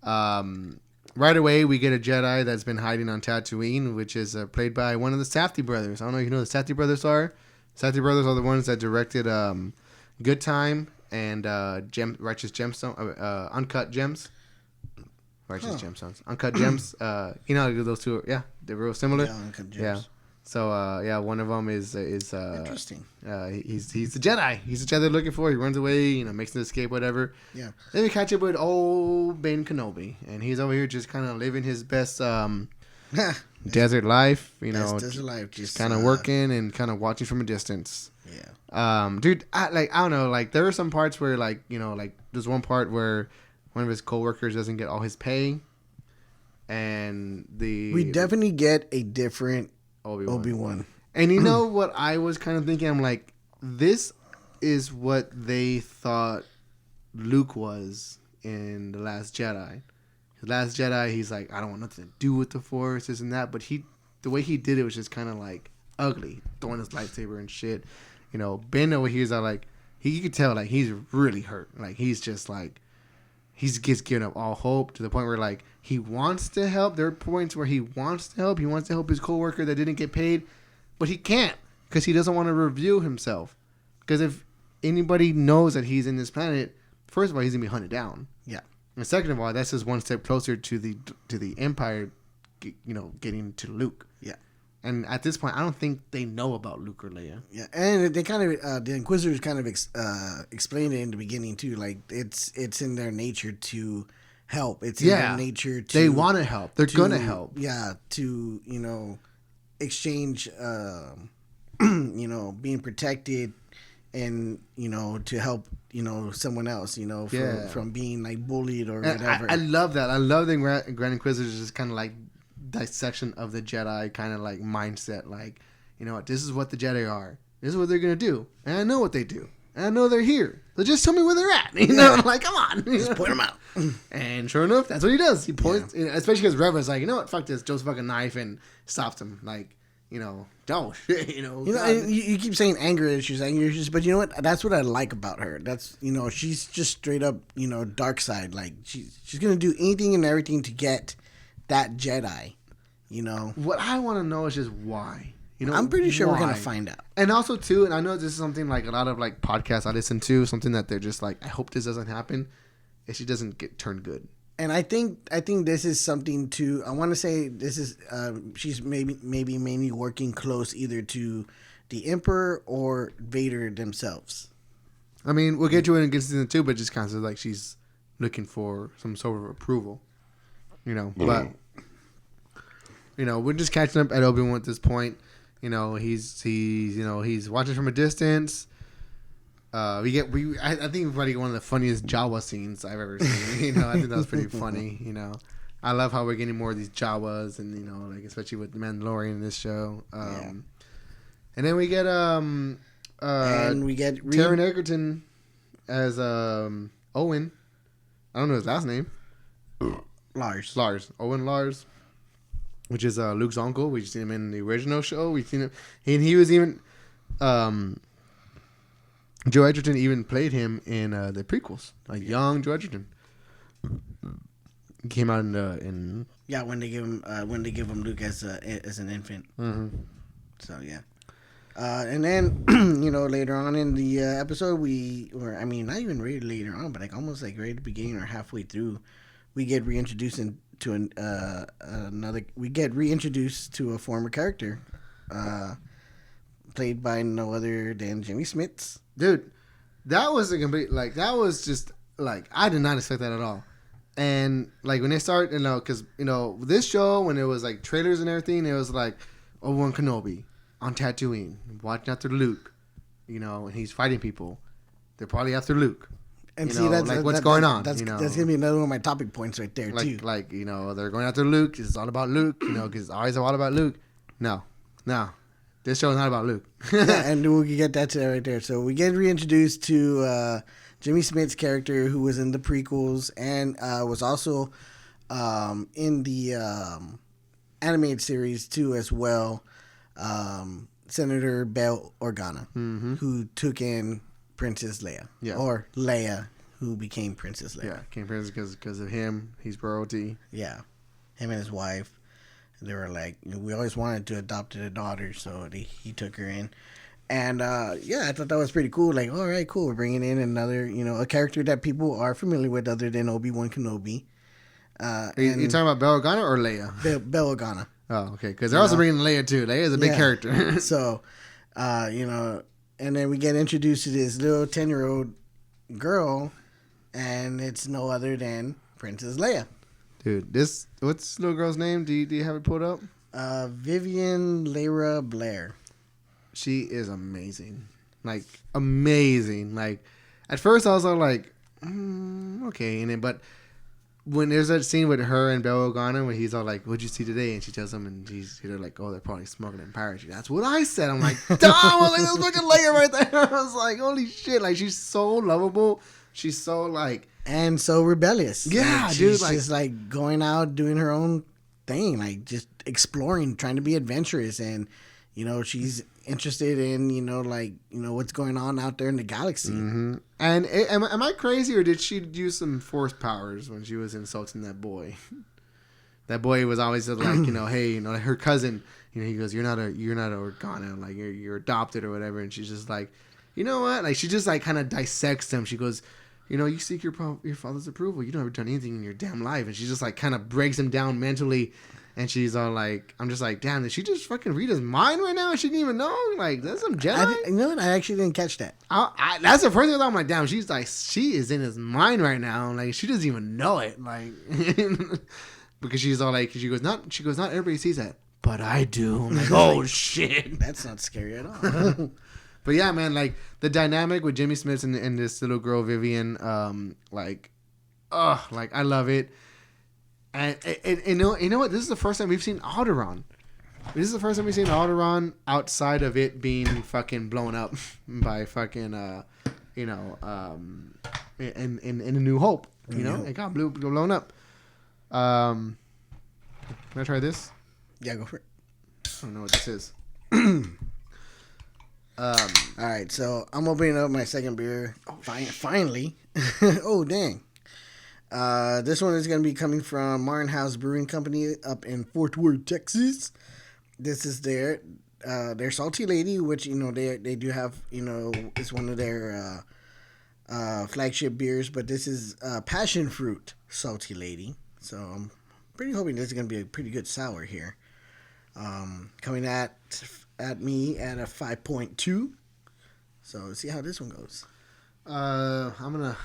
Right away, we get a Jedi that's been hiding on Tatooine, which is played by one of the Safdie brothers. I don't know if you know who the Safdie brothers are. Safdie brothers are the ones that directed Good Time and Righteous Gemstone, Uncut Gems. Righteous Gemstones. Uncut Gems. Those two. Yeah, they're real similar. Yeah, Uncut Gems. Yeah. So one of them is interesting. He's the Jedi. He's the Jedi they're looking for. He runs away, makes an escape, whatever. Yeah. Then we catch up with old Ben Kenobi, and he's over here just kind of living his best desert life. Desert life, just kind of working and kind of watching from a distance. Yeah. Dude, I don't know. Like there are some parts where there's one part where one of his coworkers doesn't get all his pay, and we definitely get a different Obi-Wan. And you know what I was kind of thinking? I'm like, this is what they thought Luke was in The Last Jedi. The Last Jedi, he's like, I don't want nothing to do with the Force, this and that. But the way he did it was just kind of like ugly, throwing his lightsaber and shit. Ben over here is like, you could tell like he's really hurt. Like he's just like, he's just giving up all hope to the point where like he wants to help. There are points where he wants to help. He wants to help his coworker that didn't get paid, but he can't because he doesn't want to reveal himself. Because if anybody knows that he's in this planet, first of all, he's gonna be hunted down. Yeah. And second of all, that's just one step closer to the Empire, getting to Luke. Yeah. And at this point, I don't think they know about Luke or Leia. Yeah, and they kind of the Inquisitors kind of explained it in the beginning too. Like it's in their nature to help. It's in their nature to. They want to help. They're gonna help. Yeah, to exchange, being protected, and to help someone else. From being like bullied or whatever. I love that. I love the Grand Inquisitors just kind of like dissection of the Jedi kind of like mindset, like this is what the Jedi are, this is what they're gonna do, and I know what they do, and I know they're here, so just tell me where they're at. Like come on, just point them out. And sure enough, that's what he does. He points, especially because Reverend's like, what, fuck this, Joe's fucking knife, and stops him like, don't you keep saying anger issues, but you know what, that's what I like about her. That's she's just straight up dark side. Like she's gonna do anything and everything to get that Jedi. What I want to know is just why. I'm pretty sure we're gonna find out. And also too, and I know this is something like a lot of like podcasts I listen to, something that they're just like, I hope this doesn't happen, if she doesn't get turned good. And I think this is something to. I want to say this is she's maybe mainly working close either to the Emperor or Vader themselves. I mean, we'll get to it in season 2, but just kind of like she's looking for some sort of approval, but. We're just catching up at Obi-Wan at this point. He's watching from a distance. I think we probably one of the funniest Jawa scenes I've ever seen. I think that was pretty funny. I love how we're getting more of these Jawas, and like especially with the Mandalorian in this show. And then we get Taron Egerton as Owen. I don't know his last name. Lars. Owen Lars. which is Luke's uncle. We've seen him in the original show. We've seen him, and he was even Joe Edgerton even played him in the prequels, like young Joe Edgerton. He came out in when they give him Luke as an infant. Mm-hmm. So yeah. And then, later on in the episode, not even really later on, but like almost like right at the beginning or halfway through, we get reintroduced to a former character, played by no other than Jimmy Smits. Dude, that was a complete, that was just, I did not expect that at all. And, when they start, because, this show, when it was, trailers and everything, it was, Obi-Wan Kenobi on Tatooine, watching after Luke, and he's fighting people. They're probably after Luke. And see, what's going on? That's going to be another one of my topic points right there, too. They're going after Luke. It's all about Luke, because it's always all about Luke. No. This show is not about Luke. Yeah, and we'll get that to right there. So we get reintroduced to Jimmy Smits' character, who was in the prequels and was also in the animated series, too, as well. Senator Bail Organa, who took in Princess Leia. Yeah. Or Leia, who became Princess Leia. Yeah, became Princess because of him. He's royalty. Yeah. Him and his wife. They were we always wanted to adopt a daughter, so he took her in. And, I thought that was pretty cool. All right, cool. We're bringing in another, a character that people are familiar with other than Obi-Wan Kenobi. You talking about Bail Organa or Leia? Bail Organa. Oh, okay. Because they're also bringing Leia, too. Leia is a big character. So, and then we get introduced to this little 10-year-old girl, and it's no other than Princess Leia. Dude, what's this little girl's name? Do you have it pulled up? Vivian Lyra Blair. She is amazing. Amazing. At first I was all okay. And then, but when there's that scene with her and Bail Organa when he's all what'd you see today? And she tells him, and they're they're probably smuggling in piracy. That's what I said. I'm like, damn, I was like, this fucking Leia right there. I was like, holy shit. She's so lovable. She's so and so rebellious. Yeah, she's just going out doing her own thing, just exploring, trying to be adventurous, and she's interested in what's going on out there in the galaxy. Mm-hmm. And am I crazy, or did she use some force powers when she was insulting that boy? That boy was always hey, her cousin, he goes, you're not a Organa, you're adopted or whatever, and she's just you know what, she just kind of dissects him. She goes, you seek your father's approval. You never done anything in your damn life. And she just kind of breaks him down mentally. And she's all I'm just damn, did she just fucking read his mind right now? She didn't even know. That's some Jedi. You know what? I actually didn't catch that. That's the first thing I thought. I'm damn, she is in his mind right now. She doesn't even know it. Because she's all she goes, not everybody sees that. But I do. I'm oh shit. That's not scary at all. But yeah, man, the dynamic with Jimmy Smits and this little girl Vivian, I love it. And you know what? This is the first time we've seen Alderaan. This is the first time we've seen Alderaan outside of it being fucking blown up by fucking in A New Hope. It got blown up. Can I try this? Yeah, go for it. I don't know what this is. All right, so I'm opening up my second beer. Finally. Oh, dang. This one is going to be coming from Martin House Brewing Company up in Fort Worth, Texas. This is their Salty Lady, which, they do have, is one of their flagship beers, but this is Passion Fruit Salty Lady. So I'm pretty hoping this is going to be a pretty good sour here. Coming at me at a 5.2. So let's see how this one goes. I'm gonna.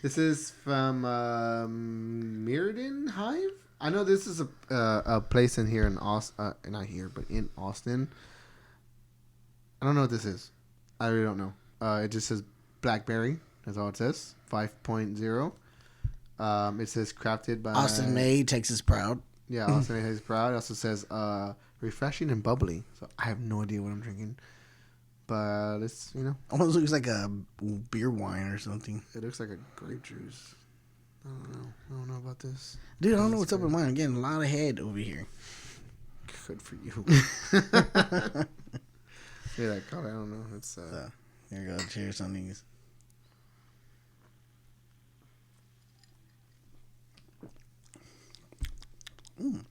This is from Meridian Hive. I know this is a place in here in Austin, not here, but in Austin. I don't know what this is. I really don't know. It just says Blackberry. That's all it says. 5.0. It says crafted by Austin made, Texas proud. Yeah, Austin made, Texas proud. It also says refreshing and bubbly. So I have no idea what I'm drinking. But it's, almost looks like a beer wine or something. It looks like a grape juice. I don't know about this. Dude, I don't know what's up with mine. I'm getting a lot of head over here. Good for you. Yeah, that color, I don't know. It's So, here you go. Cheers on these. Mm.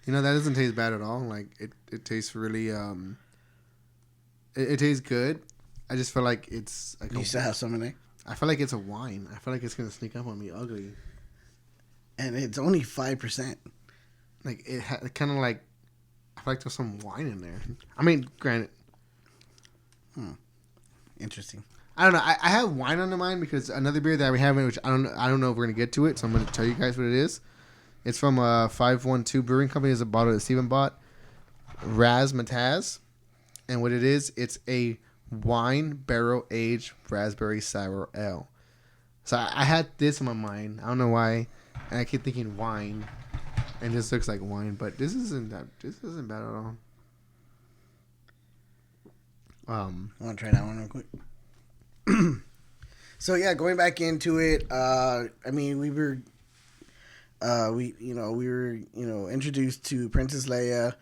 You know, that doesn't taste bad at all. Like it tastes really it tastes good. I just feel like it's like You still have some in there? I feel like it's a wine. I feel like it's gonna sneak up on me ugly. And it's only 5%. Like it kind of like I feel like there's some wine in there. I mean, granted, Interesting. I don't know. I have wine on the mind because another beer that we haven't, which I don't know if we're gonna get to it. So I'm gonna tell you guys what it is. It's from 512 Brewing Company. It's a bottle that Steven bought. Razzmatazz. And what it is, it's a wine barrel aged raspberry sour ale. So I had this in my mind. I don't know why, and I keep thinking wine, and this looks like wine, but this isn't bad at all. I want to try that one real quick. So yeah, going back into it. I mean, we were introduced to Princess Leia.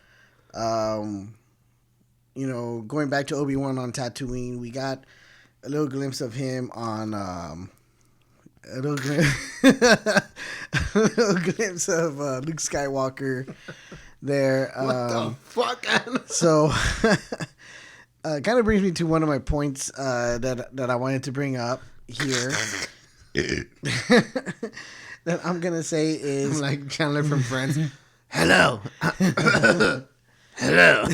Going back to Obi-Wan on Tatooine, we got a little glimpse of him on a little glimpse of Luke Skywalker there. What the fuck? So, kind of brings me to one of my points that I wanted to bring up here. That I'm gonna say is I'm like Chandler from Friends. Hello. Hello.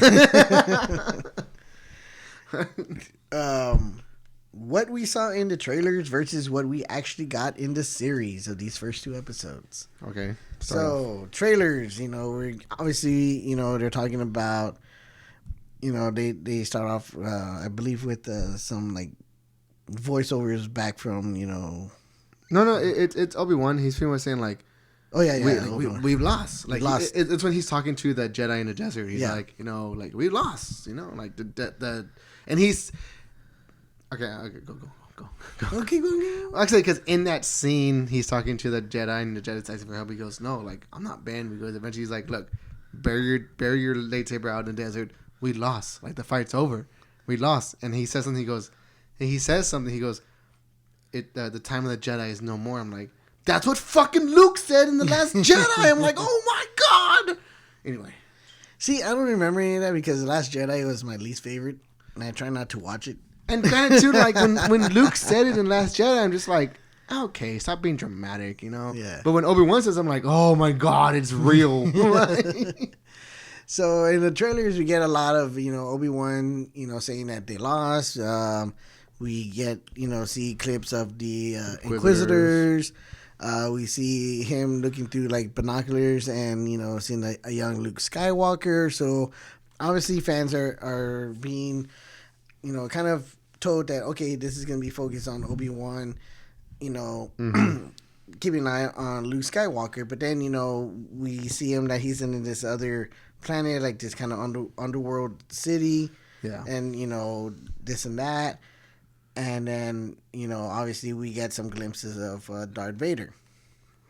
What we saw in the trailers versus what we actually got in the series of these first 2 episodes. Okay. So trailers, we're obviously, they're talking about, they start off, I believe, with some like voiceovers back from, No, it's Obi-Wan. He's pretty much saying like, oh yeah, we've lost. Like lost. It's when he's talking to the Jedi in the desert. He's Yeah. like, like we lost. Like the and he's okay. Go. Okay, go. Actually, because in that scene, he's talking to the Jedi and the Jedi's asking for help. He goes, no, like I'm not banned. Because eventually he's like, look, bury your lightsaber out in the desert. We lost. Like the fight's over. We lost. And he says something. He goes, the time of the Jedi is no more. I'm like, that's what fucking Luke said in The Last Jedi. I'm like, oh my god. Anyway. See, I don't remember any of that because The Last Jedi was my least favorite, and I try not to watch it. And granted, too, like when Luke said it in Last Jedi, I'm just like, okay, stop being dramatic, Yeah. But when Obi-Wan says, I'm like, oh my god, it's real. So in the trailers, we get a lot of Obi-Wan, saying that they lost. We get see clips of the Inquisitors. We see him looking through like binoculars and seeing a young Luke Skywalker. So obviously fans are being kind of told that okay, this is gonna be focused on Obi-Wan. Keeping an eye on Luke Skywalker, but then we see him that he's in this other planet, like this kind of underworld city. Yeah. And this and that. And then, obviously we get some glimpses of Darth Vader.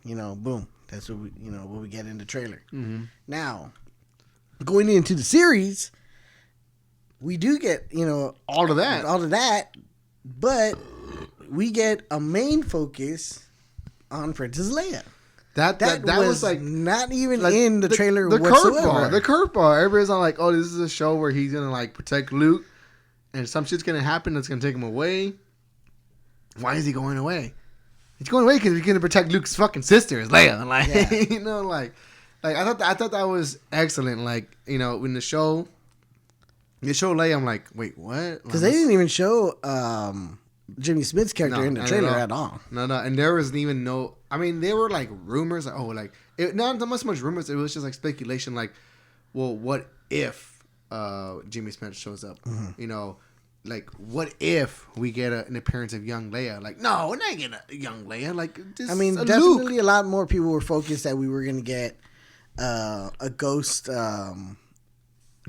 Boom. That's what we get in the trailer. Mm-hmm. Now, going into the series, we do get, all of that, but we get a main focus on Princess Leia. That was like not even like in the trailer the whatsoever. The curveball. Everybody's all like, oh, this is a show where he's gonna like protect Luke. And some shit's gonna happen that's gonna take him away. Why is he going away? He's going away because he's gonna protect Luke's fucking sister, Leia. Like, Yeah. like I thought that was excellent. Like, when the show Leia, I'm like, wait, what? Because they didn't even show Jimmy Smith's character in the not trailer at all. No, and there wasn't even no. I mean, there were like rumors. Like, not so much rumors. It was just like speculation. Like, well, what if Jimmy Smith shows up? Mm-hmm. Like, what if we get an appearance of young Leia? Like, no, we're not getting a young Leia. Like, this definitely Luke. a lot more people were focused that we were going to get a ghost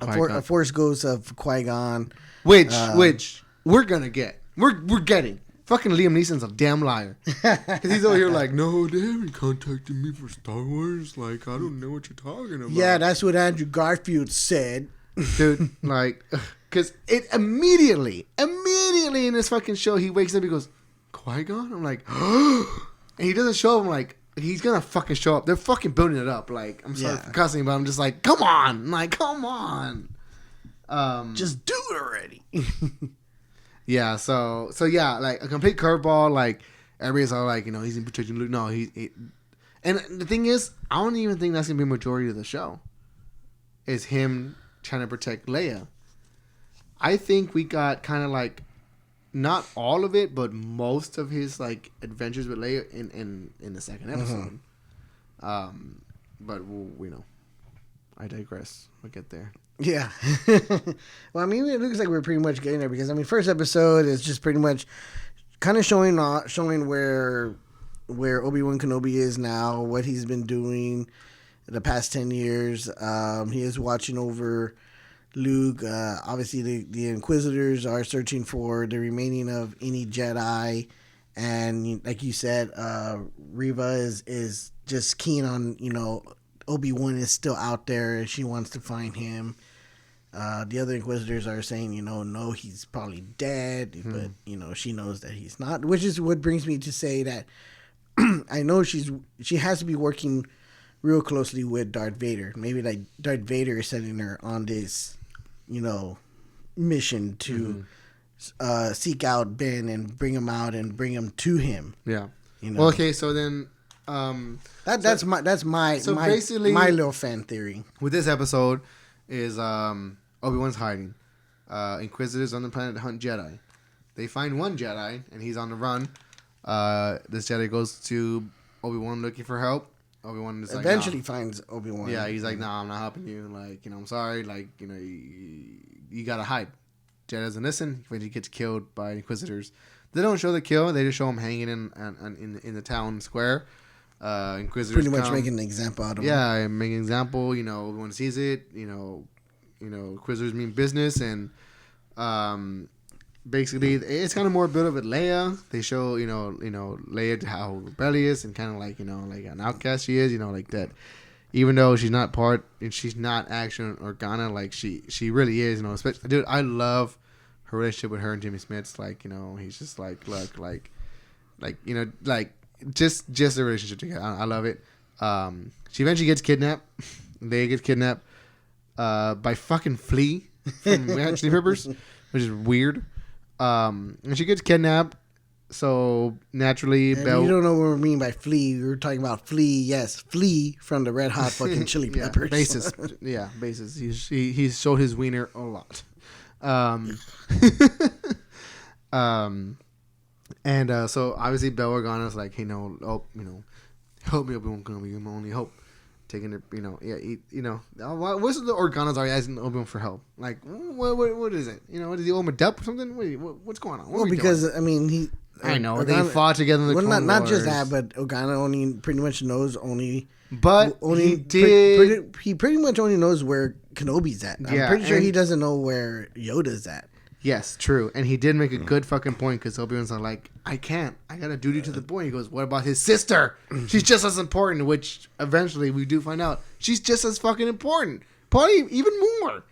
a Force Ghost of Qui-Gon. Which we're gonna get. We're getting. Fucking Liam Neeson's a damn liar. Because he's over here like, no, they haven't contacted me for Star Wars. Like, I don't know what you're talking about. Yeah, that's what Andrew Garfield said. Dude, like, because it immediately in this fucking show, he wakes up, he goes, Qui-Gon? I'm like, and he doesn't show up. I'm like, he's gonna fucking show up. They're fucking building it up. Like, I'm sorry for cussing, but I'm just like, come on. I'm like, come on. Just do it already. Yeah, so yeah, like a complete curveball. Like everybody's all like, he's in protecting Luke. No, and the thing is, I don't even think that's gonna be a majority of the show. Is him trying to protect Leia. I think we got kind of like, not all of it, but most of his like adventures with Leia in the second episode. But I digress. We'll get there. Yeah. Well, I mean, it looks like we're pretty much getting there because, I mean, first episode is just pretty much kind of showing where Obi-Wan Kenobi is now, what he's been doing the past 10 years. He is watching over Luke. Obviously, the Inquisitors are searching for the remaining of any Jedi. And like you said, Reva is just keen on, Obi-Wan is still out there and she wants to find him. The other Inquisitors are saying, no, he's probably dead, but, she knows that he's not, which is what brings me to say that I know she has to be working real closely with Darth Vader. Maybe like Darth Vader is sending her on this, mission to seek out Ben and bring him out and bring him to him. Yeah. Well, okay, so then... that's my basically my little fan theory with this episode is Obi-Wan's hiding. Inquisitors on the planet hunt Jedi. They find one Jedi and he's on the run. This Jedi goes to Obi-Wan looking for help. Obi-Wan is eventually finds Obi-Wan. Yeah, he's like, nah, I'm not helping you. Like, I'm sorry. Like, you gotta hide. Jedi doesn't listen. When he gets killed by Inquisitors, they don't show the kill. They just show him hanging in the town square. Inquisitors pretty much making an example out of him. Yeah, making an example. Everyone sees it. Inquisitors mean business, and basically it's kind of more built up with Leia. They show Leia how rebellious and kind of like like an outcast she is. Like that. Even though she's not part, and she's not action Organa, like she really is. Especially, dude, I love her relationship with her and Jimmy Smits. Like, he's just like, look, like just the relationship together. I love it. She eventually gets kidnapped. They get kidnapped by fucking Flea from Sleep Rippers, which is weird. And she gets kidnapped. So naturally, Bell. You don't know what we mean by Flea. We were talking about Flea. Yes, Flea from the Red Hot fucking Chili Peppers. Basis. Yeah, basis. He showed his wiener a lot. And so obviously Bell Organa's like, hey, help me, Obi-Wan Kenobi. I'm only hope. Taking it, what's the Organas are asking Obi-Wan for help? Like, what is it? What is he owe him a debt or something? What's going on? Well, because doing? I mean, I know Organa, they fought together in the Clone not Wars. Just that, but Organa only pretty much knows only. But only he did. He pretty much only knows where Kenobi's at. I'm pretty sure he doesn't know where Yoda's at. Yes, true. And he did make a good fucking point because Obi-Wan's like, I can't. I got a duty to the boy. He goes, what about his sister? She's just as important, which eventually we do find out. She's just as fucking important. Probably even more.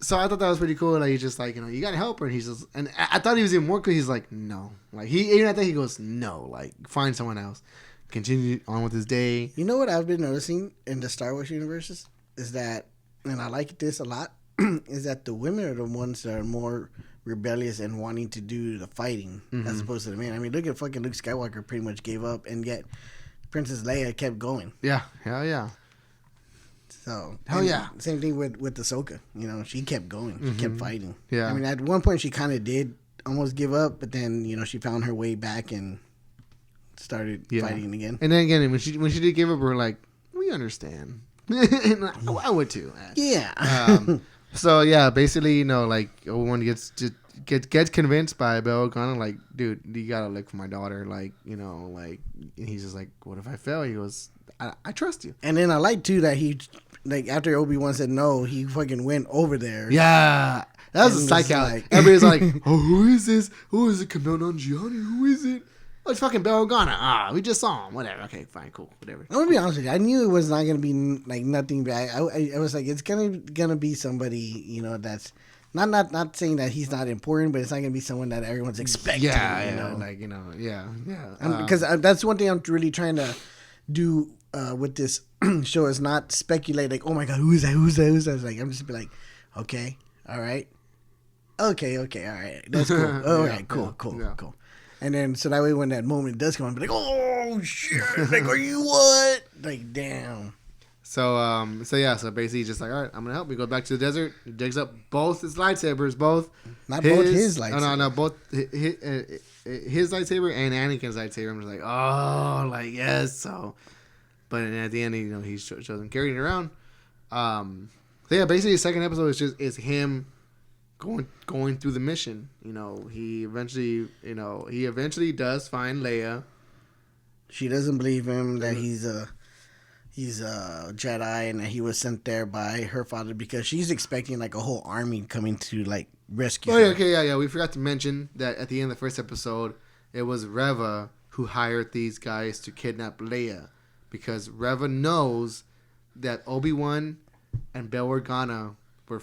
So I thought that was pretty cool. Like, he's just like, you got to help her. And he's just, and I thought he was even more because he's like, no. Like, even at that, he goes, no. Like, find someone else. Continue on with his day. You know what I've been noticing in the Star Wars universes? Is that, and I like this a lot, is that the women are the ones that are more rebellious and wanting to do the fighting as opposed to the men. I mean, look at fucking Luke Skywalker pretty much gave up, and yet Princess Leia kept going. Yeah, hell yeah. So, same thing with Ahsoka. She kept going. She kept fighting. Yeah. I mean, at one point she kind of did almost give up, but then, she found her way back and started fighting again. And then again, when she did give up, we're like, we understand. And I would too. Yeah. So yeah, basically, like Obi-Wan gets to, gets convinced by Bell Organa, like, dude, you gotta look for my daughter, like, you know, like, and he's just like, what if I fail? He goes, I trust you. And then I like too that he, like, after Obi-Wan said no, he fucking went over there. Yeah, that was a psych out. Like, everybody's like, oh, who is this? Who is it? Camille Nanjiani? Who is it? Oh, it's fucking Bell Organa. We just saw him. Whatever. Okay, fine, cool, whatever. I'm gonna be honest with you. I knew it was not gonna be like nothing bad. I was like, it's gonna be somebody, you know, that's not saying that he's not important, but it's not gonna be someone that everyone's expecting. Yeah, you know? like, you know, yeah. Because that's one thing I'm really trying to do with this show is not speculate like, oh my god, who's that? It's like, I'm just be like, okay, all right, okay, all right, that's cool. All right, cool. And then so that way when that moment does come, I'm like, oh shit, like, are you what? Like, damn. So basically just like, all right, I'm gonna help. He goes back to the desert. He digs up both his lightsabers, both his lightsabers. No, both his lightsaber and Anakin's lightsaber. I'm just like, oh, like, yes. So, but at the end, you know, he shows him carrying it around. So yeah, basically the second episode is him going through the mission. You know, he eventually does find Leia. She doesn't believe him that he's a Jedi and that he was sent there by her father because she's expecting like a whole army coming to like rescue her. Yeah. We forgot to mention that at the end of the first episode, it was Reva who hired these guys to kidnap Leia because Reva knows that Obi-Wan and Bail Organa were,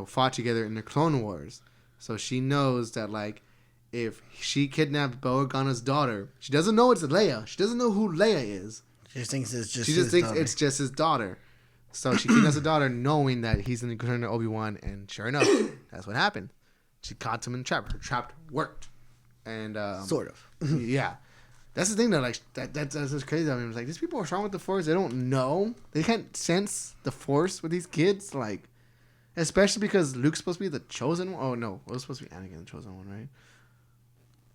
fought together in the Clone Wars. So she knows that, like, if she kidnapped Bail Organa's daughter, she doesn't know it's Leia. She doesn't know who Leia is. She just thinks it's just it's just his daughter. So she kidnaps the daughter knowing that he's going to turn to Obi-Wan, and sure enough, that's what happened. She caught him in the trap. Her trap worked. And sort of. Yeah. That's the thing, though. Like, that's just crazy. I mean, it's like, these people are strong with the Force. They don't know. They can't sense the Force with these kids. Like, especially because Luke's supposed to be the chosen one. Oh, no. It was supposed to be Anakin, the chosen one, right?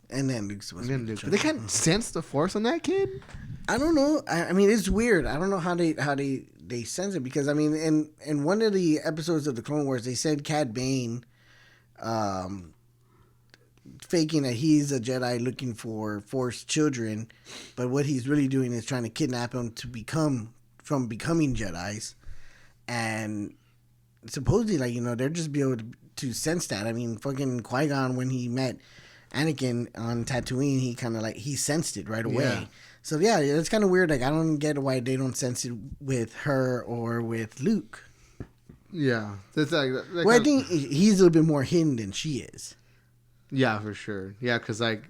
And then Luke's supposed to be the chosen one. But they can't sense the Force on that kid? I don't know. I mean, it's weird. I don't know how they sense it because, I mean, in one of the episodes of the Clone Wars, they said Cad Bane faking that he's a Jedi looking for Force children, but what he's really doing is trying to kidnap them to becoming Jedis. And supposedly, like, you know, they're just be able to sense that. I mean, fucking Qui-Gon, when he met Anakin on Tatooine, he kind of like, he sensed it right away. Yeah. So yeah, it's kind of weird. Like, I don't get why they don't sense it with her or with Luke. Yeah. That's well, I think he's a little bit more hidden than she is. Yeah, for sure. Yeah, because, like,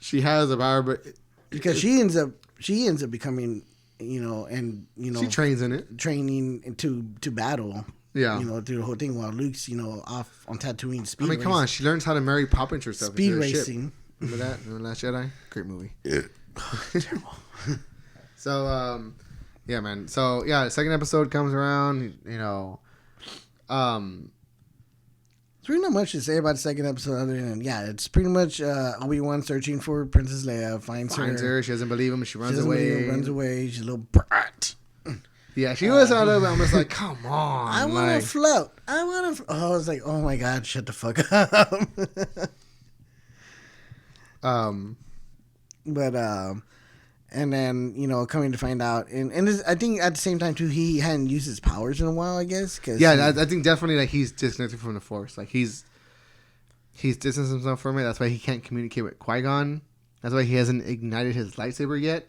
she has a power, but because she ends up becoming, you know, and, you know, she trains in it, training to battle. Yeah, you know, through the whole thing while Luke's, you know, off on Tatooine speed. I mean, come on, she learns how to Mary Poppins herself. Speed racing. Remember that? Remember Last Jedi? Great movie. Yeah. Terrible. So, yeah, man. So, yeah, the second episode comes around, you know. There's really not much to say about the second episode other than, yeah, it's pretty much Obi-Wan searching for Princess Leia, finds her. She doesn't believe him. She runs away. She's a little brat. Yeah, she was a little bit almost like, come on. I want to float. Oh, I was like, oh my God, shut the fuck up. And then, you know, coming to find out, and this, I think at the same time too, he hadn't used his powers in a while, I guess. I think definitely like he's disconnected from the Force. Like he's distanced himself from it. That's why he can't communicate with Qui-Gon. That's why he hasn't ignited his lightsaber yet.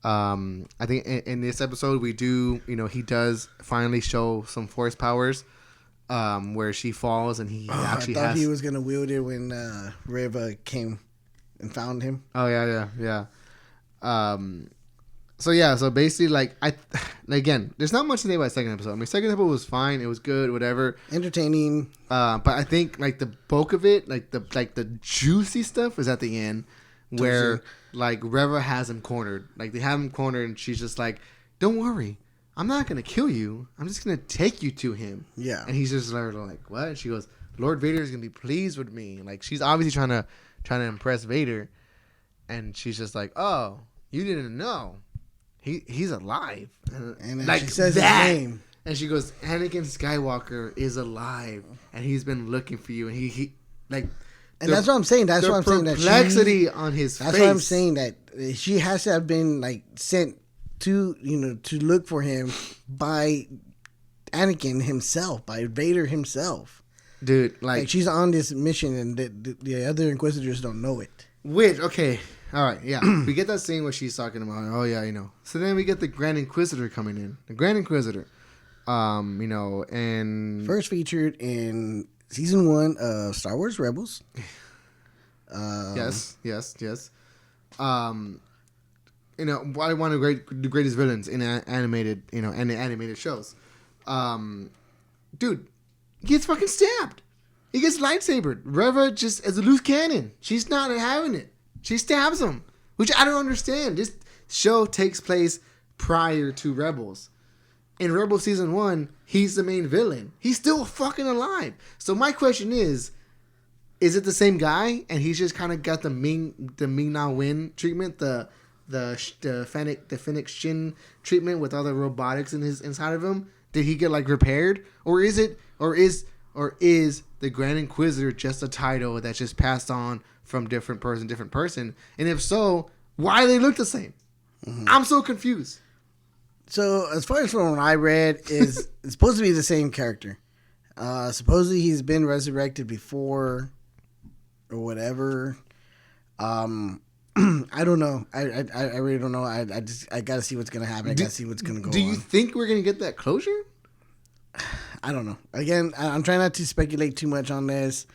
I think in this episode we do, you know, he does finally show some Force powers, where she falls and he actually I thought he was gonna wield it when Reva came and found him. Oh yeah. So basically, like, again, there's not much to say about the second episode. I mean, second episode was fine. It was good, whatever. Entertaining. But I think, like, the bulk of it, like the juicy stuff is at the end where, like, Reva has him cornered. Like, they have him cornered and she's just like, don't worry. I'm not going to kill you. I'm just going to take you to him. Yeah. And he's just like, what? And she goes, Lord Vader is going to be pleased with me. Like, she's obviously trying to impress Vader. And she's just like, oh, you didn't know. He's alive. And then like she says that. His name. And she goes, Anakin Skywalker is alive. And he's been looking for you. And like. And that's what I'm saying. That's what I'm saying. That perplexity on his face. That's what I'm saying. That she has to have been like sent to to look for him by Anakin himself, by Vader himself. Dude, like she's on this mission, and the other Inquisitors don't know it. Which okay, all right, yeah, we get that scene where she's talking about, oh yeah, So then we get the Grand Inquisitor coming in. The Grand Inquisitor, and first featured in Season 1 of Star Wars Rebels. Yes. Why one of the greatest villains in animated, and animated shows. Dude, he gets fucking stabbed. He gets lightsabered. Reva just as a loose cannon. She's not having it. She stabs him, which I don't understand. This show takes place prior to Rebels. In Rebels Season 1, he's the main villain. He's still fucking alive. So my question is it the same guy and he's just kind of got the Ming Na Wen treatment, the Fennec Shin treatment with all the robotics inside of him? Did he get like repaired, or is the Grand Inquisitor just a title that's just passed on from different person? And if so, why do they look the same? Mm-hmm. I'm so confused. So as far as from what I read, it's supposed to be the same character. Supposedly he's been resurrected before, or whatever. I don't know. I really don't know. I gotta see what's gonna happen. I gotta see what's gonna go on. Do you think we're gonna get that closure? I don't know. Again, I'm trying not to speculate too much on this.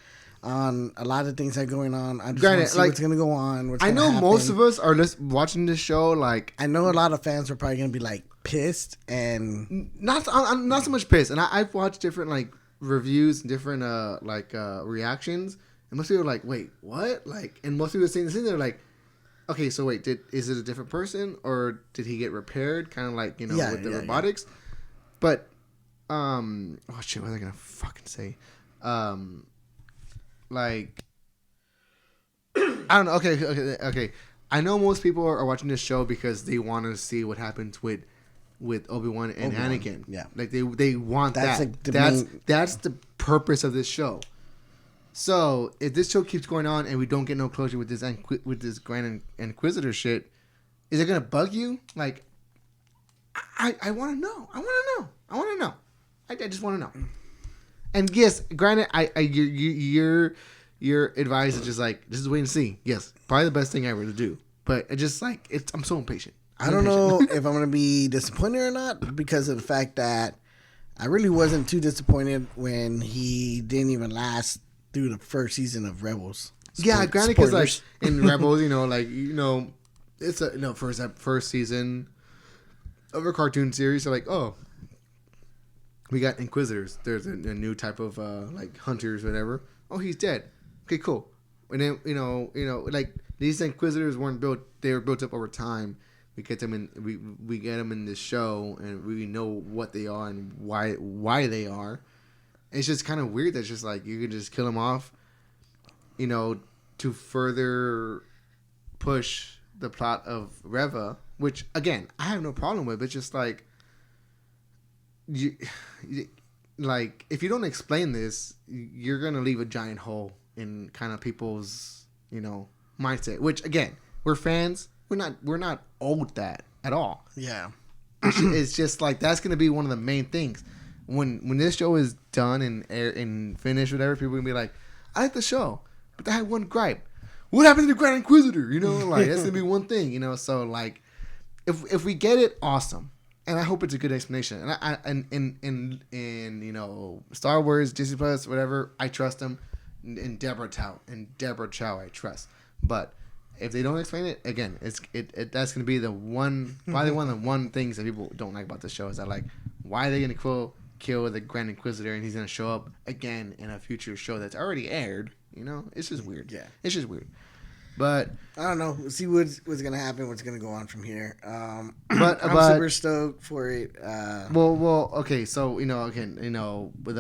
On a lot of things that are going on. I just want to see what's going to go on. I know most of us are watching this show. Like, I know a lot of fans are probably going to be like pissed, and not so much pissed. And I've watched different like reviews and different reactions, and most people are like, "Wait, what?" Like, and most people are saying this, and they're like, "Okay, so wait, is it a different person, or did he get repaired?" Kind of like with the robotics. Yeah. But oh shit, what was I gonna fucking say? Like, I don't know. Okay. I know most people are watching this show because they want to see what happens with Obi-Wan and Anakin. Yeah, like they want that. Like that's the purpose of this show. So if this show keeps going on and we don't get no closure with this Grand Inquisitor shit, is it gonna bug you? Like, I want to know. I just want to know. And yes, granted, your advice is just like, just wait and see. Yes, probably the best thing ever to do. But it just like I'm so impatient. I don't know if I'm gonna be disappointed or not because of the fact that I really wasn't too disappointed when he didn't even last through the first season of Rebels. Yeah, granted, because like in Rebels, it's first season of a cartoon series. So like, oh. We got Inquisitors. There's a new type of like hunters, whatever. Oh, he's dead. Okay, cool. And then like these Inquisitors weren't built. They were built up over time. We get them in. We get them in this show, and we know what they are and why they are. It's just kind of weird. That's just like you can just kill them off, to further push the plot of Reva. Which again, I have no problem with. It's just like. Like if you don't explain this, you're gonna leave a giant hole in kind of people's mindset. Which again, we're fans. We're not owed that at all. Yeah, it's just like that's gonna be one of the main things when this show is done and finished, whatever. People are gonna be like, I like the show, but I had one gripe. What happened to the Grand Inquisitor? Like that's gonna be one thing. So like, if we get it, awesome. And I hope it's a good explanation. And in Star Wars, Disney Plus, whatever, I trust them. And Deborah Chow, I trust. But if they don't explain it, again, that's gonna be probably one of the one things that people don't like about the show is that like, why are they gonna kill the Grand Inquisitor and he's gonna show up again in a future show that's already aired? It's just weird. Yeah, it's just weird. But I don't know. We'll see what's gonna happen. What's gonna go on from here? But I'm super stoked for it. Well. Okay. So again, with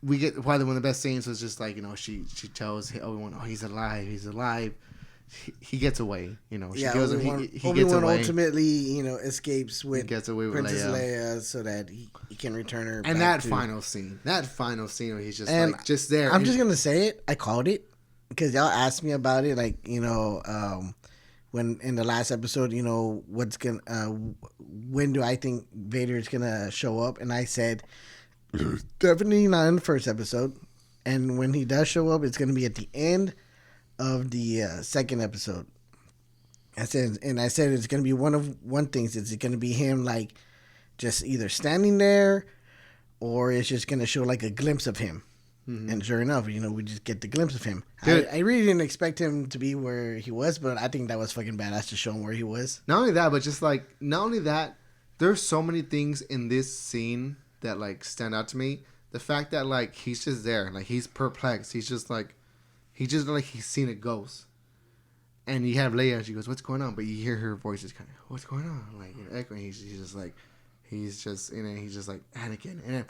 we get probably one of the best scenes was just like she tells Obi-Wan, oh, he's alive, he gets away. You know, she Yeah, kills him. He gets Obi-Wan away. ultimately, you know, escapes with Gets away with Princess Leia so that he can return her. And back final scene, where he's just and like just there. I'm just gonna say it. I called it because y'all asked me about it. Like, you know, when in the last episode, you know, when do I think Vader's gonna show up? And I said definitely not in the first episode. And when he does show up, it's gonna be at the end of the second episode. I said it's gonna be one thing. It's gonna be him like just either standing there, or it's just gonna show like a glimpse of him. Mm-hmm. And sure enough, you know, we just get the glimpse of him. I really didn't expect him to be where he was, but I think that was fucking badass to show him where he was. Not only that, but just like not only that, there's so many things in this scene that like stand out to me. The fact that like he's just there, like he's perplexed. He's like he's seen a ghost. And you have Leia, and she goes, "What's going on?" But you hear her voice is kind of, "What's going on?" Like, you know, echoing. He's just like Anakin,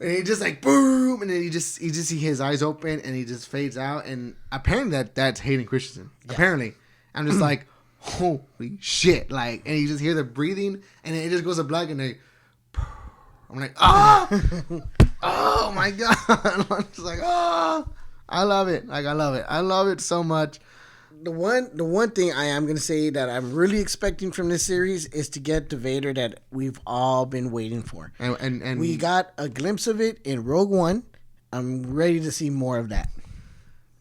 and he just like boom, and then you just see his eyes open, and he just fades out, and apparently that's Hayden Christensen. Yeah. Apparently, I'm just like, holy shit, like, and you just hear the breathing, and then it just goes to black, and I'm like, oh my god, I'm just like, I love it, like I love it so much. The one thing I am going to say that I'm really expecting from this series is to get the Vader that we've all been waiting for. And we got a glimpse of it in Rogue One. I'm ready to see more of that.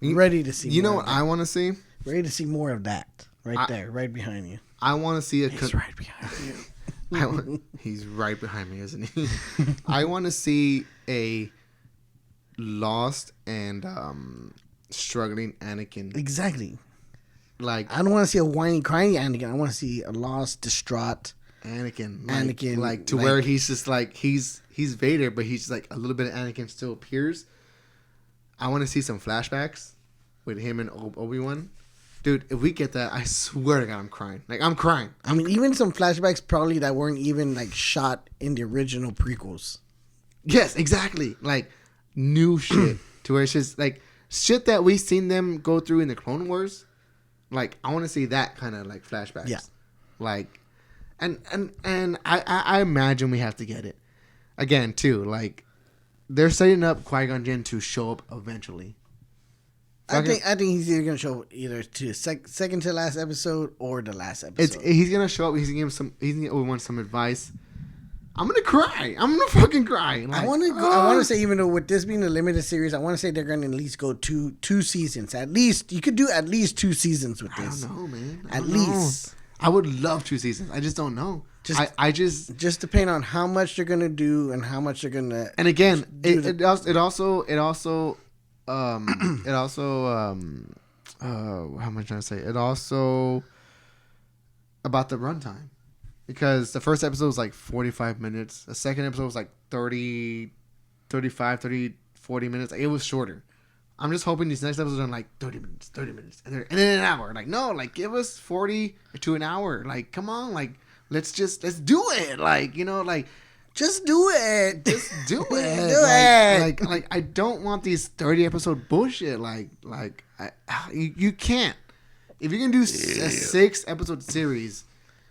Ready to see. You know what I want to see? Ready to see more of that. There, right behind you. I want to see He's right behind you. He's right behind me, isn't he? I want to see a lost and struggling Anakin. Exactly. Like, I don't want to see a whiny, crying Anakin. I want to see a lost, distraught Anakin. Like where he's just like he's Vader, but he's just like a little bit of Anakin still appears. I want to see some flashbacks with him and Obi-Wan. Dude, if we get that, I swear to God, I'm crying. Like, I'm crying. I mean, even some flashbacks probably that weren't even like shot in the original prequels. Yes, exactly. Like new shit to where it's just like shit that we seen them go through in the Clone Wars. Like, I want to see that kind of like flashbacks. Yeah. Like, and I imagine we have to get it again too. Like, they're setting up Qui-Gon Jinn to show up eventually. I think he's either gonna show up either to second to last episode or the last episode. He's gonna show up. He's gonna give Obi-Wan some advice. I'm gonna cry. I'm gonna fucking cry. Like, I want to say, even though with this being a limited series, I want to say they're gonna at least go two seasons. At least you could do at least 2 seasons with this. I don't know, man. At least I would love 2 seasons. I just don't know. Just depending on how much they're gonna do and how much they're gonna. And again, it also how am I trying to say? It also about the runtime. Because the first episode was like 45 minutes. The second episode was like 30, 35, 30, 40 minutes. Like, it was shorter. I'm just hoping these next episodes are like 30 minutes. And then an hour. Like, no, like, give us 40 to an hour. Like, come on. Like, let's do it. Like, you know, like, just do it. Just do it. Like, I don't want these 30 episode bullshit. You can't. If you're going to do a 6 episode series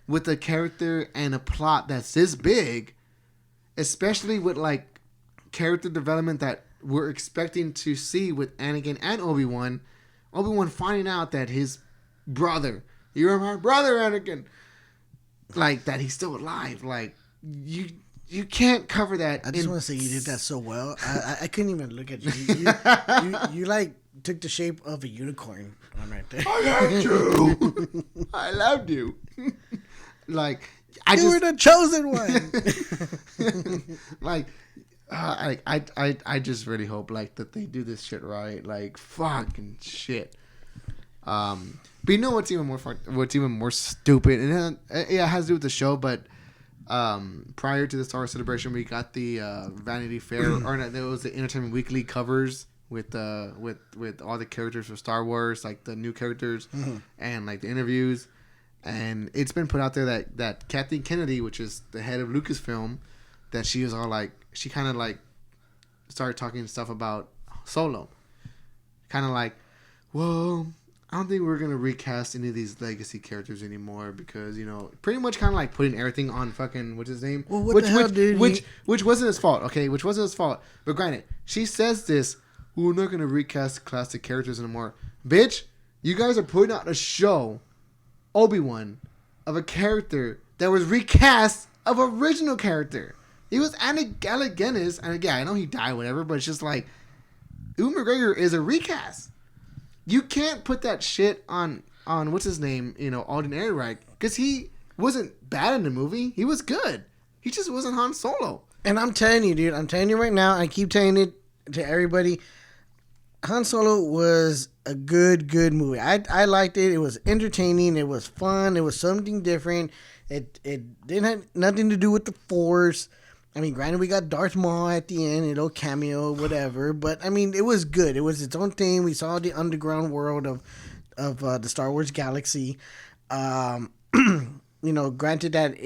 with a character and a plot that's this big, especially with like character development that we're expecting to see with Anakin and Obi-Wan finding out that his brother, you're my brother, Anakin, like that he's still alive. Like you can't cover that. I just want to say you did that so well. I couldn't even look at you. You like took the shape of a unicorn on right there. I loved you. I loved you. Like, you were the chosen one. I just really hope like that they do this shit right. Like, fucking shit. But you know what's even more fun? What's even more stupid? And it has to do with the show. But prior to the Star Wars Celebration, we got the Vanity Fair, or no, there was the Entertainment Weekly covers with all the characters for Star Wars, like the new characters, and like the interviews. And it's been put out there that Kathleen Kennedy, which is the head of Lucasfilm, that she was all like, she kind of like started talking stuff about Solo. Kind of like, well, I don't think we're gonna recast any of these legacy characters anymore because pretty much kind of like putting everything on fucking what's his name? Well, what the hell, dude? Which wasn't his fault, okay? Which wasn't his fault. But granted, she says this. We're not gonna recast classic characters anymore, bitch. You guys are putting out a show, Obi-Wan, of a character that was recast of original character. It was Alec Guinness, and again, I know he died, whatever, but it's just like Ewan McGregor is a recast. You can't put that shit on what's his name, Alden Ehrenreich, because he wasn't bad in the movie. He was good. He just wasn't Han Solo. And I'm telling you, dude. I'm telling you right now. I keep telling it to everybody. Han Solo was a good movie. I liked it. It was entertaining. It was fun. It was something different. It didn't have nothing to do with the Force. I mean, granted, we got Darth Maul at the end, cameo, whatever. But I mean, it was good. It was its own thing. We saw the underground world of the Star Wars galaxy. Granted that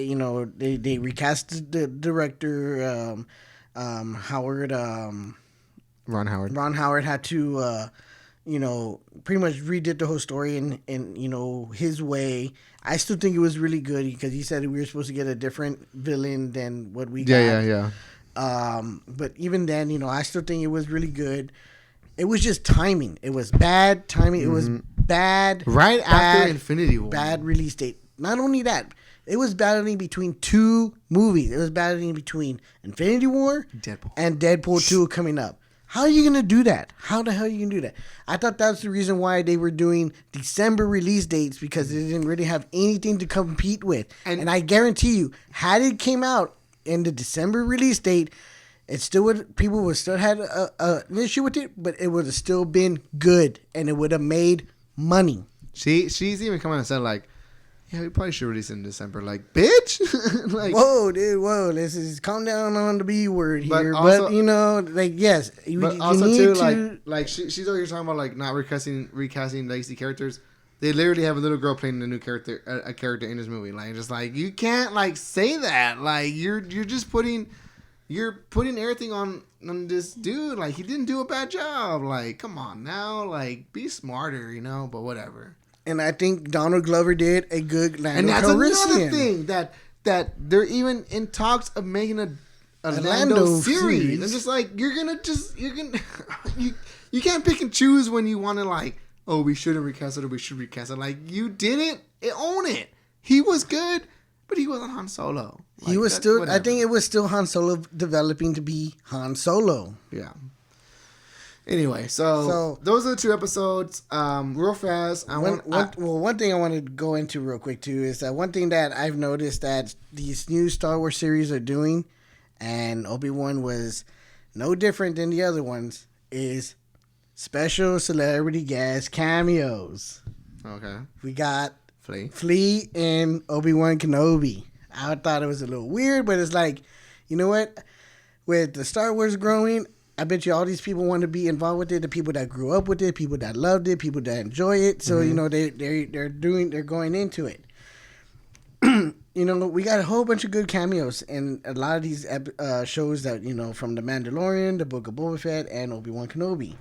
they recast the director Howard. Ron Howard. Ron Howard had to, pretty much redid the whole story in his way. I still think it was really good because he said we were supposed to get a different villain than what we got. Yeah. But even then, I still think it was really good. It was just timing. It was bad timing. Mm-hmm. It was bad. Right after Infinity War. Bad release date. Not only that, it was battling between two movies. It was battling between Infinity War and Deadpool 2 coming up. How are you going to do that? How the hell are you going to do that? I thought that's the reason why they were doing December release dates because they didn't really have anything to compete with. And I guarantee you, had it came out in the December release date, it still would people would still had an issue with it, but it would have still been good and it would have made money. She's even come out and said like, yeah, we probably should release it in December. Like, bitch. Like, whoa, dude, whoa. Let's just calm down on the B word here. But yes. But also, too, like she's over here talking about, like, not recasting legacy characters. They literally have a little girl playing a new character, a character in this movie. Like, just like, you can't, like, say that. Like, you're just putting everything on this dude. Like, he didn't do a bad job. Like, come on now. Like, be smarter, but whatever. And I think Donald Glover did a good Lando And that's Calrissian. another thing that they're even in talks of making a Lando series. And just like you can't pick and choose when you want to like, oh, we shouldn't recast it or we should recast it. Like you didn't own it. He was good, but he wasn't Han Solo. Like, he was still. Whatever. I think it was still Han Solo developing to be Han Solo. Yeah. Anyway, so those are the 2 episodes. Real fast. One thing I wanted to go into real quick too is that one thing that I've noticed that these new Star Wars series are doing, and Obi-Wan was no different than the other ones, is special celebrity guest cameos. Okay. We got Flea and Obi-Wan Kenobi. I thought it was a little weird, but it's like, you know what? With the Star Wars growing, I bet you all these people want to be involved with it. The people that grew up with it, people that loved it, people that enjoy it. So they're going into it. We got a whole bunch of good cameos in a lot of these shows that from The Mandalorian, The Book of Boba Fett, and Obi-Wan Kenobi.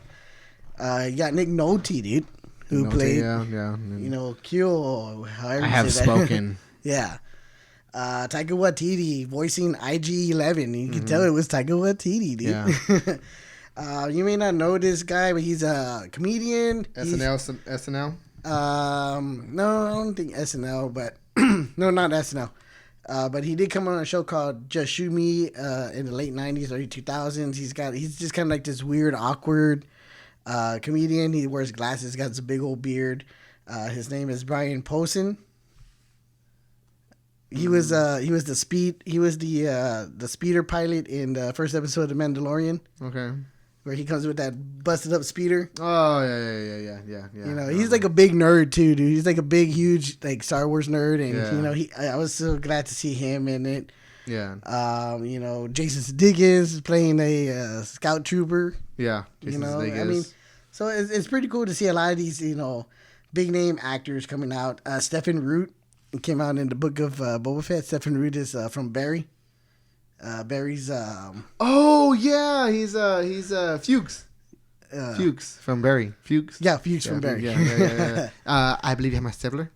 You got Nick Nolte, dude, who played Q. However I have spoken. Yeah. Taika Waititi voicing IG-11. You can tell it was Taika Waititi, dude. Yeah. You may not know this guy, but he's a comedian. SNL? No, I don't think SNL, but no, not SNL. But he did come on a show called Just Shoot Me in the late 90s, early 2000s. He's just kind of like this weird, awkward comedian. He wears glasses, got this big old beard. His name is Brian Posehn. He was the speeder pilot in the first episode of The Mandalorian. Okay. Where he comes with that busted up speeder. Oh yeah. He's like a big nerd too, dude. He's like a big, huge like Star Wars nerd, and I was so glad to see him in it. Yeah. Jason Sudeikis playing a scout trooper. Yeah. Jason Sudeikis. I mean, so it's pretty cool to see a lot of these big name actors coming out. Stephen Root came out in the Book of Boba Fett. Stephen Root is from Barry. Barry's. Oh yeah, he's Fuchs. Fuchs from Barry. Fuchs. Yeah, Fuchs from Barry. Yeah. I believe you have my sibler.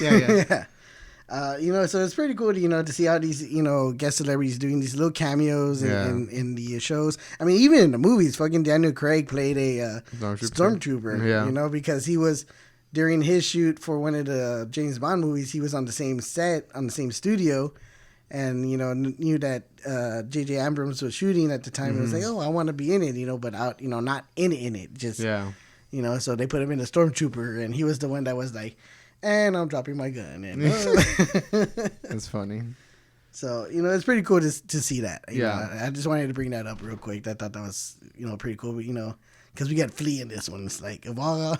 Yeah. So it's pretty cool, to see how these, guest celebrities doing these little cameos in the shows. I mean, even in the movies, fucking Daniel Craig played a stormtrooper, because he was, during his shoot for one of the James Bond movies, he was on the same set, on the same studio, and, knew that J.J. Abrams was shooting at the time. Mm-hmm. It was like, oh, I want to be in it, but out, not in it, just, so they put him in a stormtrooper, and he was the one that was like, and I'm dropping my gun. And that's funny. So, it's pretty cool to see that. I just wanted to bring that up real quick. I thought that was, pretty cool. But, because we got Flea in this one. It's like, of all...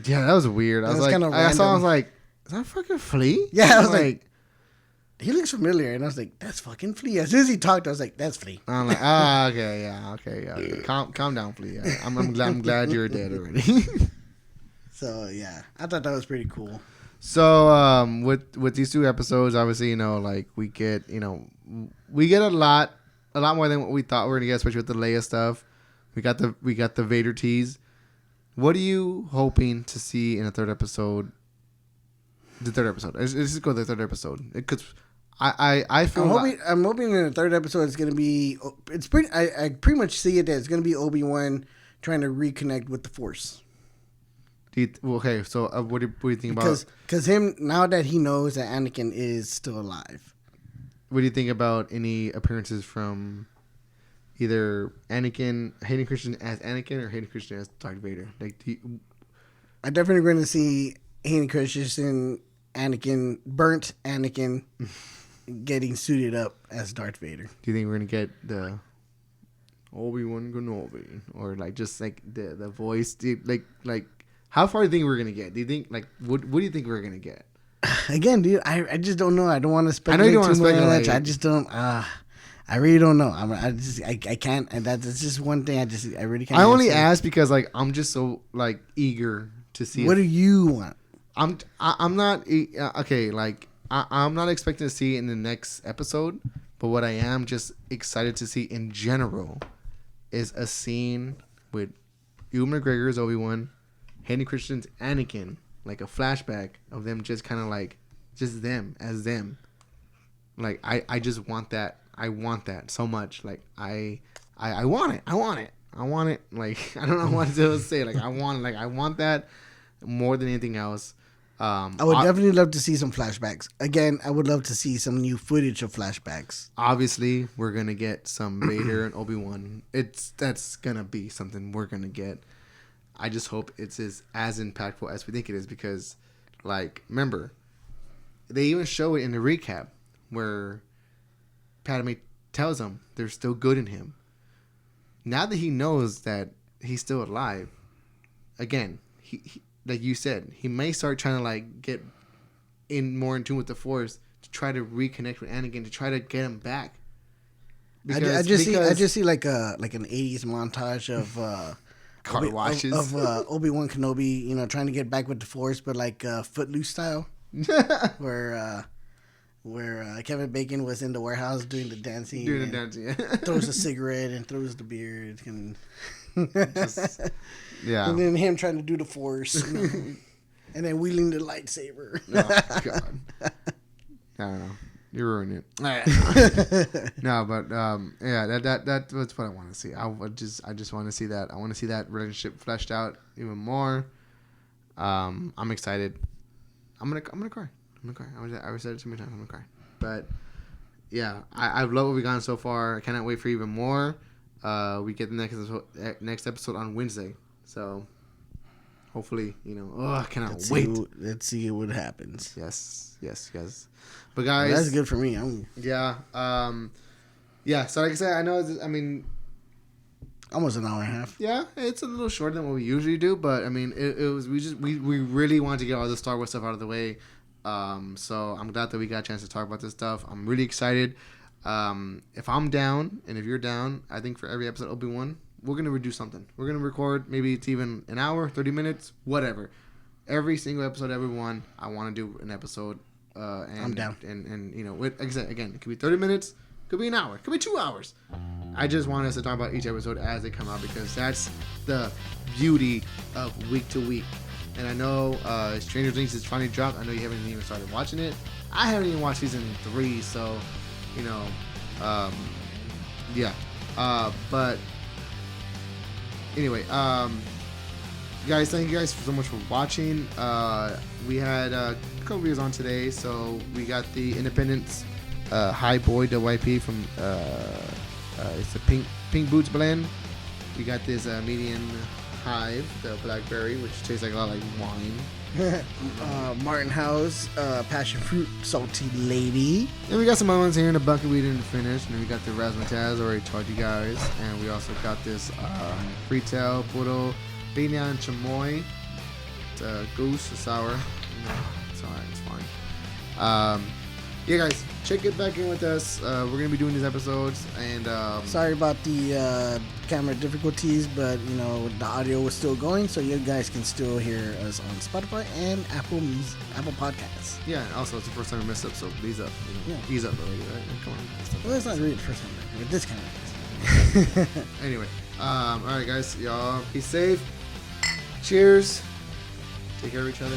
yeah, that was weird. I was like, I was like, is that fucking Flea? Yeah, I was like, he looks familiar. And I was like, that's fucking Flea. As soon as he talked, I was like, that's Flea. I'm like, okay. Calm down, Flea. I'm glad you're dead already. So, yeah, I thought that was pretty cool. So, with these 2 episodes, obviously, we get a lot more than what we thought we were gonna get, especially with the Leia stuff. We got the Vader tease. What are you hoping to see in the third episode? The third episode. Let's just go to the third episode. Because I feel I'm hoping in the third episode it's gonna be. It's pretty. I pretty much see it that it's gonna be Obi-Wan trying to reconnect with the Force. Okay, so what do you think about? Because him, now that he knows that Anakin is still alive. What do you think about any appearances from either Hayden Christensen as Anakin or Hayden Christensen as Darth Vader? I'm definitely going to see Hayden Christensen, burnt Anakin, getting suited up as Darth Vader. Do you think we're going to get the Obi-Wan Kenobi or just the voice, like? How far do you think we're gonna get? Do you think what do you think we're gonna get? Again, dude, I just don't know. I don't want to speculate too much. I just don't. I really don't know. I can't. And that's just one thing. I really can't. I only ask because I'm just so eager to see. What do you want? I'm not okay. I'm not expecting to see it in the next episode, but what I am just excited to see in general is a scene with Ewan McGregor's Obi-Wan, Hayden Christensen's Anakin, like a flashback of them just kind of just them as them. I just want that. I want that so much. I want it. I want it. I want it. I don't know what to say. I want it. I want that more than anything else. I would definitely love to see some flashbacks. Again, I would love to see some new footage of flashbacks. Obviously, we're gonna get some Vader and Obi-Wan. That's gonna be something we're gonna get. I just hope it's as impactful as we think it is because, remember, they even show it in the recap where Padme tells him there's still good in him. Now that he knows that he's still alive, again, he like you said, he may start trying to get more in tune with the Force to try to reconnect with Anakin to try to get him back. I just see like an 80s montage of car washes of Obi-Wan Kenobi, trying to get back with the Force, but Footloose style, where Kevin Bacon was in the warehouse doing the dancing, throws a cigarette and throws the beer, and and then him trying to do the Force, and then wielding the lightsaber. Oh God, I don't know. You ruined it. No, but that's what I want to see. I just want to see that. I want to see that relationship fleshed out even more. I'm excited. I'm gonna cry. I was said it too many times. I'm gonna cry. But yeah, I love what we've gotten so far. I cannot wait for even more. We get the next episode on Wednesday, so hopefully I cannot wait. Let's see what happens. Yes. But guys, that's good for me. Yeah. So like I said, I know. Almost an hour and a half. Yeah, it's a little shorter than what we usually do, but it was we really wanted to get all the Star Wars stuff out of the way. So I'm glad that we got a chance to talk about this stuff. I'm really excited. If I'm down and if you're down, I think for every episode of Obi-Wan, we're gonna do something. We're gonna record. Maybe it's even an hour, 30 minutes, whatever. Every single episode, everyone, I want to do an episode. And, I'm down. And like I said, again, it could be 30 minutes, could be an hour, could be 2 hours. I just want us to talk about each episode as they come out because that's the beauty of week to week. And I know Stranger Things is finally dropped. I know you haven't even started watching it. I haven't even watched season 3, so yeah. But anyway, guys, thank you guys so much for watching. We had a couple videos on today, so we got the Independence HighBoy WYP from it's a pink boots blend. We got this Meridian Hive, the Blackberry, which tastes like a lot like wine. Martin House, passion fruit salty lady. And we got some other ones here in the bucket we didn't finish. And then we got the Razzmatazz, already told you guys. And we also got this Freetail, Puro, Piña, and Chamoy. It's a goose, a sour. It's alright, it's fine. Yeah, guys, check it back in with us. We're going to be doing these episodes. And sorry about the camera difficulties, but the audio was still going, so you guys can still hear us on Spotify and Apple Podcasts. Yeah, and also it's the first time we messed up, so ease up. Ease up already, right? Come on. Well, that's not really the first time with this kind of Anyway, all right, guys, y'all be safe. Cheers. Take care of each other.